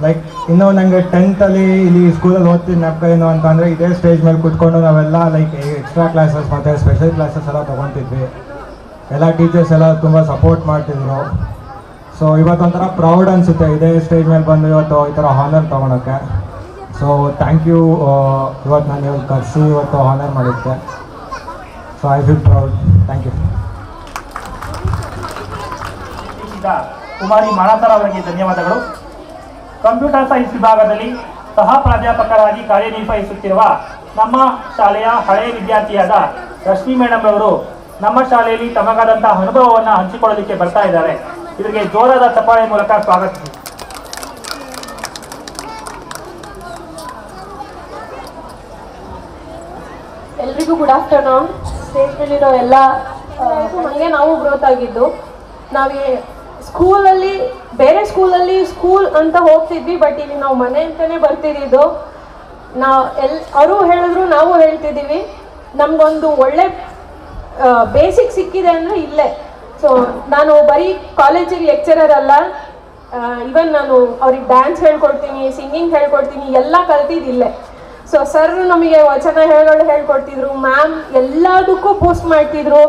like ಇನ್ನೂ ನನಗೆ 10th ಇಲ್ಲಿ ಸ್ಕೂಲಲ್ಲಿ ಓದ್ತಿದ್ದ ಜ್ಞಾಪಕ ಏನು ಅಂತಂದರೆ, ಇದೇ ಸ್ಟೇಜ್ ಮೇಲೆ ಕೂತ್ಕೊಂಡು ನಾವೆಲ್ಲ ಲೈಕ್ ಎಕ್ಸ್ಟ್ರಾ ಕ್ಲಾಸಸ್ ಮತ್ತು ಸ್ಪೆಷಲ್ ಕ್ಲಾಸಸ್ ಎಲ್ಲ ತೊಗೊತಿದ್ವಿ. ಎಲ್ಲ ಟೀಚರ್ಸ್ ಎಲ್ಲ ತುಂಬ ಸಪೋರ್ಟ್ ಮಾಡ್ತಿದ್ರು. ಸೊ ಇವತ್ತೊಂಥರ ಪ್ರೌಡ್ ಅನಿಸುತ್ತೆ ಇದೇ ಸ್ಟೇಜ್ ಮೇಲೆ ಬಂದು ಇವತ್ತು ಈ ಥರ ಹಾನರ್ ತೊಗೊಳಕ್ಕೆ. So thank you. ಇವತ್ತು ನಾನು ಇವಾಗ ಕರೆಸಿ ಇವತ್ತು ಹಾನರ್ ಮಾಡಿದ್ದೆ. So I feel proud. Thank you. Kumari ಮಾಣಾತರ ಅವರಿಗೆ ಧನ್ಯವಾದಗಳು. ಕಂಪ್ಯೂಟರ್ ಸೈನ್ಸ್ ವಿಭಾಗದಲ್ಲಿ ಸಹ ಪ್ರಾಧ್ಯಾಪಕರಾಗಿ ಕಾರ್ಯನಿರ್ವಹಿಸುತ್ತಿರುವ ನಮ್ಮ ಶಾಲೆಯ ಹಳೆಯ ವಿದ್ಯಾರ್ಥಿಯಾದ ರಶ್ಮಿ ಮೇಡಮ್ ಅವರು ನಮ್ಮ ಶಾಲೆಯಲ್ಲಿ ತಮಗಾದಂತಹ ಅನುಭವವನ್ನು ಹಂಚಿಕೊಳ್ಳಲಿಕ್ಕೆ ಬರ್ತಾ ಇದ್ದಾರೆ. ಇವರಿಗೆ ಜೋರಾದ ಚಪ್ಪಾಳೆ ಮೂಲಕ ಸ್ವಾಗತಿಸಿ. ಎಲ್ರಿಗೂ ಗುಡ್ ಆಫ್ಟರ್ನೂನ್. ಸ್ಟೇಜ್ ಮೇಲಿರೋ ಎಲ್ಲ ಹಂಗೆ ನಾವು ಗ್ರೋತ್ ಆಗಿದ್ದು. ನಾವೇ ಸ್ಕೂಲಲ್ಲಿ ಬೇರೆ ಸ್ಕೂಲಲ್ಲಿ ಸ್ಕೂಲ್ ಅಂತ ಹೋಗ್ತಿದ್ವಿ, ಬಟ್ ಇಲ್ಲಿ ನಾವು ಮನೆ ಅಂತಲೇ ಬರ್ತಿದ್ದು. ಅವರು ಹೇಳಿದ್ರು, ನಾವು ಹೇಳ್ತಿದ್ದೀವಿ, ನಮಗೊಂದು ಒಳ್ಳೆ ಬೇಸಿಕ್ ಸಿಕ್ಕಿದೆ ಅಂದರೆ ಇಲ್ಲೇ. ಸೊ ನಾನು ಬರೀ ಕಾಲೇಜಿಗೆ ಲೆಕ್ಚರರ್ ಅಲ್ಲ, ಇವನ್ ನಾನು ಅವ್ರಿಗೆ ಡ್ಯಾನ್ಸ್ ಹೇಳ್ಕೊಡ್ತೀನಿ, ಸಿಂಗಿಂಗ್ ಹೇಳ್ಕೊಡ್ತೀನಿ, ಎಲ್ಲ ಕಲ್ತಿದ್ದಿಲ್ಲೇ. ಸೊ ಸರ್ ನಮಗೆ ವಚನ ಹೇಳ್ಕೊಡ್ತಿದ್ರು, ಮ್ಯಾಮ್ ಎಲ್ಲದಕ್ಕೂ ಪೋಸ್ಟ್ ಮಾಡ್ತಿದ್ರು.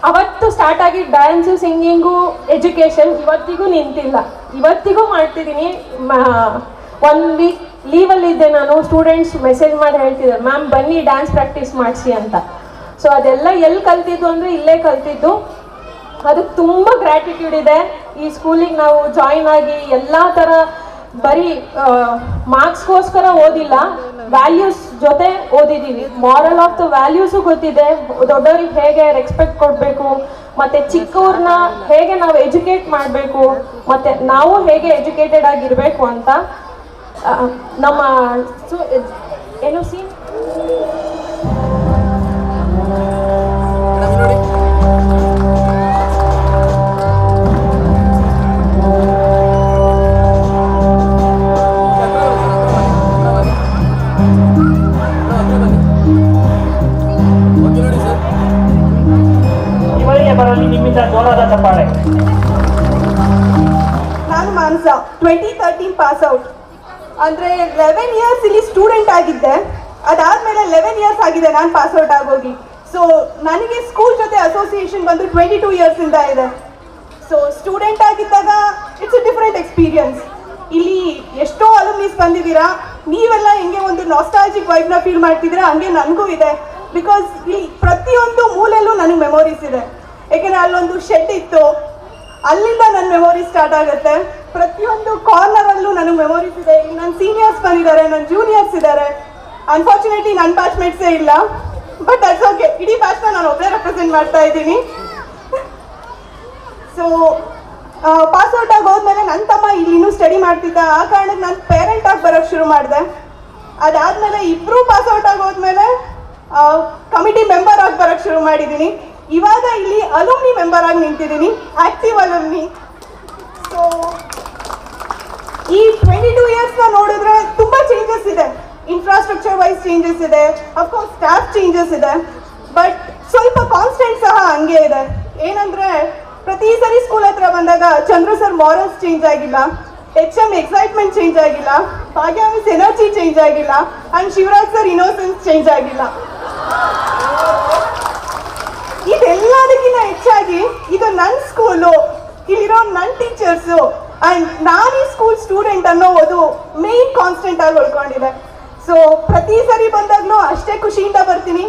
ಅವತ್ತು ಸ್ಟಾರ್ಟ್ ಆಗಿ ಡ್ಯಾನ್ಸು, ಸಿಂಗಿಂಗು, ಎಜುಕೇಷನ್ ಇವತ್ತಿಗೂ ನಿಂತಿಲ್ಲ, ಇವತ್ತಿಗೂ ಮಾಡ್ತಿದ್ದೀನಿ. 1 ವೀಕ್ ಲೀವಲ್ಲಿದ್ದೆ ನಾನು, ಸ್ಟೂಡೆಂಟ್ಸ್ ಮೆಸೇಜ್ ಮಾಡಿ ಹೇಳ್ತಿದ್ದಾರೆ, ಮ್ಯಾಮ್ ಬನ್ನಿ ಡ್ಯಾನ್ಸ್ ಪ್ರಾಕ್ಟೀಸ್ ಮಾಡಿಸಿ ಅಂತ. ಸೊ ಅದೆಲ್ಲ ಎಲ್ಲಿ ಕಲ್ತಿದ್ದು ಅಂದರೆ ಇಲ್ಲೇ ಕಲ್ತಿದ್ದು. ಅದಕ್ಕೆ ತುಂಬ ಗ್ರ್ಯಾಟಿಟ್ಯೂಡ್ ಇದೆ. ಈ ಸ್ಕೂಲಿಗೆ ನಾವು ಜಾಯಿನ್ ಆಗಿ ಎಲ್ಲ ಥರ ಬರೀ ಮಾರ್ಕ್ಸ್ಗೋಸ್ಕರ ಓದಿಲ್ಲ, ವ್ಯಾಲ್ಯೂಸ್ ಜೊತೆ ಓದಿದ್ದೀವಿ. ಮಾರಲ್ ಆಫ್ ದ ವ್ಯಾಲ್ಯೂಸು ಗೊತ್ತಿದೆ, ದೊಡ್ಡವ್ರಿಗೆ ಹೇಗೆ ರೆಸ್ಪೆಕ್ಟ್ ಕೊಡಬೇಕು, ಮತ್ತು ಚಿಕ್ಕವ್ರನ್ನ ಹೇಗೆ ನಾವು ಎಜುಕೇಟ್ ಮಾಡಬೇಕು, ಮತ್ತು ನಾವು ಹೇಗೆ ಎಜುಕೇಟೆಡ್ ಆಗಿರಬೇಕು ಅಂತ ನಮ್ಮ ಏನು ಸೀನ್ ಇವರಿಗೆ ಬರಲಿ ನಿಮ್ಮಿಂದ ಜೋರಾದ ಚಪ್ಪಾಳೆ. ನಾನು ಮಾನಸ 2013 ಪಾಸ್ ಔಟ್. ಅಂದರೆ 11 ಇಯರ್ಸ್ ಇಲ್ಲಿ ಸ್ಟೂಡೆಂಟ್ ಆಗಿದ್ದೆ. ಅದಾದಮೇಲೆ 11 ಇಯರ್ಸ್ ಆಗಿದೆ ನಾನು ಪಾಸ್ ಔಟ್ ಆಗೋಗಿ. ಸೊ ನನಗೆ ಸ್ಕೂಲ್ ಜೊತೆ ಅಸೋಸಿಯೇಷನ್ ಬಂದು 22 ಇಯರ್ಸಿಂದ ಇದೆ. ಸೊ ಸ್ಟೂಡೆಂಟ್ ಆಗಿದ್ದಾಗ ಇಟ್ಸ್ ಅ ಡಿಫ್ರೆಂಟ್ ಎಕ್ಸ್ಪೀರಿಯನ್ಸ್. ಇಲ್ಲಿ ಎಷ್ಟೋ ಅಲುಮ್ನೀಸ್ ಬಂದಿದ್ದೀರಾ, ನೀವೆಲ್ಲ ಹೆಂಗೆ ಒಂದು ನಾಸ್ಟಾಲಜಿಕ್ ವೈಬ್ನ ಫೀಲ್ ಮಾಡ್ತಿದ್ದೀರಾ, ಹಂಗೆ ನನಗೂ ಇದೆ. ಬಿಕಾಸ್ ಇಲ್ಲಿ ಪ್ರತಿಯೊಂದು ಮೂಲೆಯಲ್ಲೂ ನನಗೆ ಮೆಮೊರೀಸ್ ಇದೆ. ಯಾಕೆಂದರೆ ಅಲ್ಲೊಂದು ಶೆಡ್ ಇತ್ತು, ಅಲ್ಲಿಂದ ನನ್ನ ಮೆಮೊರಿ ಸ್ಟಾರ್ಟ್ ಆಗುತ್ತೆ. ಪ್ರತಿಯೊಂದು ಕಾರ್ನರಲ್ಲೂ ನನಗೆ ಮೆಮೊರೀಸ್ ಇದೆ. ಇಲ್ಲಿ ನನ್ನ ಸೀನಿಯರ್ಸ್ ಬಂದಿದ್ದಾರೆ, ನನ್ನ ಜೂನಿಯರ್ಸ್ ಇದ್ದಾರೆ. ಅನ್ಫಾರ್ಚುನೇಟ್ಲಿ ನನ್ನ ಬ್ಯಾಚ್ಮೇಟ್ಸೇ ಇಲ್ಲ, ಬಟ್ ದಟ್ಸ್ ಓಕೆ. ಇಡೀ ಬ್ಯಾಚ್ನ ನಾನು ಒಬ್ಬರೇ ರೆಪ್ರೆಸೆಂಟ್ ಮಾಡ್ತಾ ಇದ್ದೀನಿ. ಸೊ ಪಾಸ್ಔಟ್ ಆಗಿ ಹೋದ್ಮೇಲೆ ನನ್ನ ತಮ್ಮ ಇಲ್ಲಿ ಇನ್ನೂ ಸ್ಟಡಿ ಮಾಡ್ತಿದ್ದ, ಆ ಕಾರಣಕ್ಕೆ ನಾನು ಪೇರೆಂಟ್ ಆಗಿ ಬರೋಕ್ಕೆ ಶುರು ಮಾಡಿದೆ. ಅದಾದಮೇಲೆ ಇಬ್ಬರೂ ಪಾಸ್ಔಟ್ ಆಗಿ ಹೋದ್ಮೇಲೆ ಕಮಿಟಿ ಮೆಂಬರ್ ಆಗಿ ಬರೋಕ್ಕೆ ಶುರು ಮಾಡಿದ್ದೀನಿ. ಇವಾಗ ಇಲ್ಲಿ ಅಲುಮ್ನಿ ಮೆಂಬರ್ ಆಗಿ ನಿಂತಿದ್ದೀನಿ, ಆಕ್ಟಿವ್ ಅಲುಮ್ನಿ. ಸೊ ಈ 22 ಇಯರ್ಸ್ನ ನೋಡಿದ್ರೆ ತುಂಬ ಚೇಂಜಸ್ ಇದೆ. ಇನ್ಫ್ರಾಸ್ಟ್ರಕ್ಚರ್ ವೈಸ್ ಚೇಂಜಸ್ ಇದೆ, ಅಫ್ಕೋರ್ಸ್ ಸ್ಟಾಫ್ ಚೇಂಜಸ್ ಇದೆ, ಬಟ್ ಸ್ವಲ್ಪ ಕಾನ್ಸ್ಟೆಂಟ್ ಸಹ ಹಂಗೆ ಇದೆ. ಏನಂದ್ರೆ ಪ್ರತಿ ಸರಿ ಸ್ಕೂಲ್ ಹತ್ರ ಬಂದಾಗ ಚಂದ್ರು ಸರ್ ಮಾರಲ್ಸ್ ಚೇಂಜ್ ಆಗಿಲ್ಲ, HM ಎಕ್ಸೈಟ್ಮೆಂಟ್ ಚೇಂಜ್ ಆಗಿಲ್ಲ, ಭಾಗ್ಯ ಮಿಸ್ ಎನರ್ಜಿ ಚೇಂಜ್ ಆಗಿಲ್ಲ, and Shivaraj sir innocence change ಆಗಿಲ್ಲ. ಇದೆಲ್ಲದಕ್ಕಿಂತ ಹೆಚ್ಚಾಗಿ ಈಗ ನನ್ನ ಸ್ಕೂಲು, ಇಲ್ಲಿರೋ ನನ್ನ ಟೀಚರ್ಸು ಅಂಡ್ ನಾನು ಈ ಸ್ಕೂಲ್ ಸ್ಟೂಡೆಂಟ್ ಅನ್ನೋದು ಮೇನ್ ಕಾನ್ಸ್ಟೆಂಟ್ ಆಗಿ ಉಳ್ಕೊಂಡಿದೆ. ಸೊ ಪ್ರತಿ ಸರಿ ಬಂದಾಗ್ಲೂ ಅಷ್ಟೇ ಖುಷಿಯಿಂದ ಬರ್ತೀನಿ.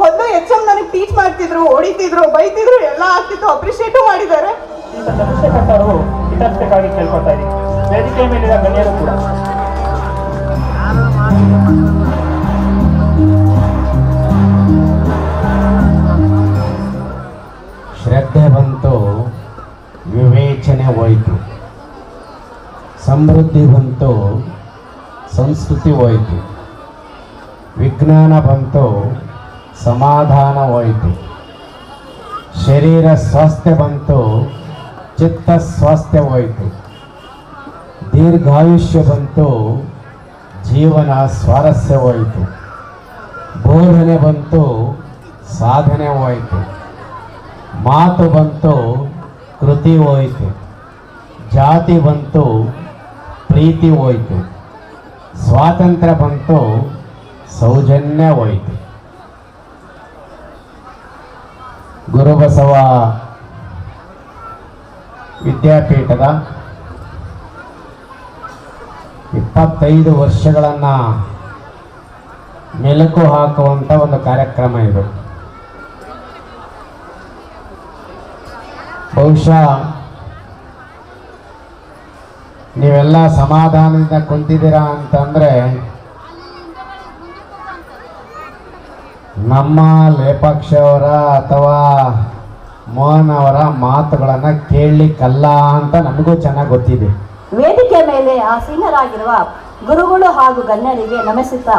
ಮೊದಲು HM ನನಗೆ ಟೀಚ್ ಮಾಡ್ತಿದ್ರು, ಹೊಡಿತಿದ್ರು, ಬೈತಿದ್ರು, ಎಲ್ಲ ಆಗ್ತಿತ್ತು, ಅಪ್ರಿಷಿಯೇಟು ಮಾಡಿದ್ದಾರೆ. ಈಗ ಚಂದ್ರಶೇಖರ್ ಅವರು ಹಿತಾಸಕ್ತಿಗಾಗಿ ಕೇಳ್ಕೊತಾ ಇದ್ದೀನಿ. ವೇದಿಕೆ ಮೇಲಿನ ಗಣ್ಯರು ಕೂಡ ಶ್ರದ್ಧೆ ಬಂತು, ವಿವೇಚನೆ ಹೋಯಿತು, ಸಮೃದ್ಧಿ ಬಂತು, ಸಂಸ್ಕೃತಿ ಹೋಯಿತು, ವಿಜ್ಞಾನ ಬಂತು, ಸಮಾಧಾನ ಹೋಯಿತು, ಶರೀರ ಸ್ವಾಸ್ಥ್ಯ ಬಂತು, ಚಿತ್ತ ಸ್ವಾಸ್ಥ್ಯ ಹೋಯಿತು, ದೀರ್ಘಾಯುಷ್ಯ ಬಂತು, ಜೀವನ ಸ್ವಾರಸ್ಯ ಹೋಯಿತು, ಬೋಧನೆ ಬಂತು, ಸಾಧನೆ ಹೋಯಿತು, ಮಾತು ಬಂತು, ಕೃತಿ ಹೋಯಿತು, ಜಾತಿ ಬಂತು, ಪ್ರೀತಿ ಹೋಯಿತು, ಸ್ವಾತಂತ್ರ್ಯ ಬಂತು, ಸೌಜನ್ಯ ಹೋಯಿತು. ಗುರುಬಸವ ವಿದ್ಯಾಪೀಠದ 25 ವರ್ಷಗಳನ್ನು ಮೆಲುಕು ಹಾಕುವಂಥ ಒಂದು ಕಾರ್ಯಕ್ರಮ ಇದು. ಬಹುಶಃ ನೀವೆಲ್ಲ ಸಮಾಧಾನದಿಂದ ಕುಂತಿದ್ದೀರಾ ಅಂತಂದರೆ ನಮ್ಮ ಲೇಪಾಕ್ಷ ಅವರ ಅಥವಾ ಮೋಹನ್ ಅವರ ಮಾತುಗಳನ್ನು ಕೇಳಲಿಕ್ಕಲ್ಲ ಅಂತ ನಮಗೂ ಚೆನ್ನಾಗಿ ಗೊತ್ತಿದೆ. ವೇದಿಕೆ ಮೇಲೆ ಆಸೀನರಾಗಿರುವ ಗುರುಗಳು ಹಾಗೂ ಗಣ್ಯರಿಗೆ ನಮಿಸುತ್ತಾ,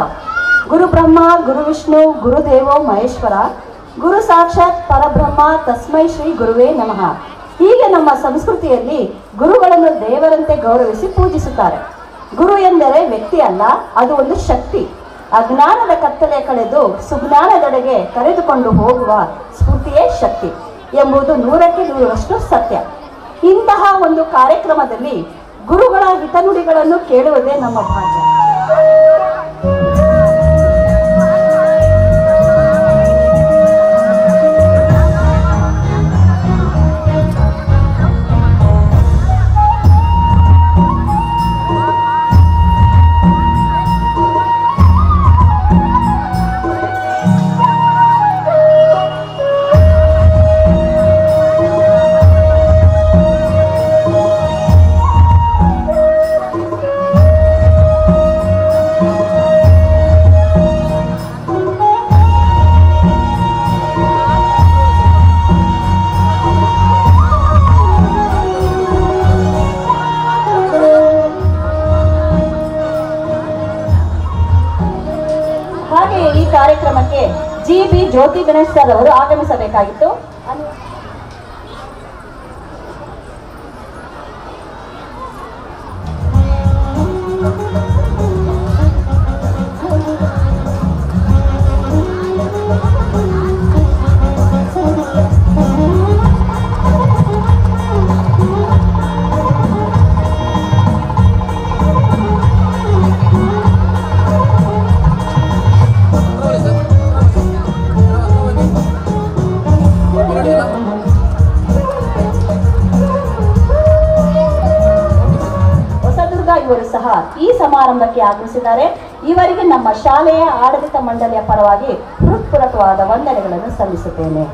ಗುರು ಬ್ರಹ್ಮ, ಗುರು ವಿಷ್ಣು, ಗುರುದೇವೋ ಮಹೇಶ್ವರ, ಗುರು ಸಾಕ್ಷಾತ್ ಪರಬ್ರಹ್ಮ, ತಸ್ಮೈ ಶ್ರೀ ಗುರುವೇ ನಮಃ. ಹೀಗೆ ನಮ್ಮ ಸಂಸ್ಕೃತಿಯಲ್ಲಿ ಗುರುಗಳನ್ನು ದೇವರಂತೆ ಗೌರವಿಸಿ ಪೂಜಿಸುತ್ತಾರೆ. ಗುರು ಎಂದರೆ ವ್ಯಕ್ತಿ ಅಲ್ಲ, ಅದು ಒಂದು ಶಕ್ತಿ. ಅಜ್ಞಾನದ ಕತ್ತಲೆ ಕಳೆದು ಸುಜ್ಞಾನದೆಡೆಗೆ ಕರೆದುಕೊಂಡು ಹೋಗುವ ಸ್ಫೂರ್ತಿಯೇ ಶಕ್ತಿ ಎಂಬುದು 100ಕ್ಕೆ 100ರಷ್ಟು ಸತ್ಯ. ಇಂತಹ ಒಂದು ಕಾರ್ಯಕ್ರಮದಲ್ಲಿ ಗುರುಗಳ ಹಿತನುಡಿಗಳನ್ನು ಕೇಳುವುದೇ ನಮ್ಮ ಭಾಗ್ಯ. ಕಾರ್ಯಕ್ರಮಕ್ಕೆ GB ಜ್ಯೋತಿ ಗಣೇಶ್ ಸರ್ ಅವರು ಆಗಮಿಸಬೇಕಾಗಿತ್ತು. ಇವರು ಸಹ ಈ ಸಮಾರಂಭಕ್ಕೆ ಆಗಮಿಸಿದ್ದಾರೆ. ಇವರಿಗೆ ನಮ್ಮ ಶಾಲೆಯ ಆಡಳಿತ ಮಂಡಳಿಯ ಪರವಾಗಿ ಹೃತ್ಪೂರ್ವಕವಾದ ವಂದನೆಗಳನ್ನು ಸಲ್ಲಿಸುತ್ತೇನೆ.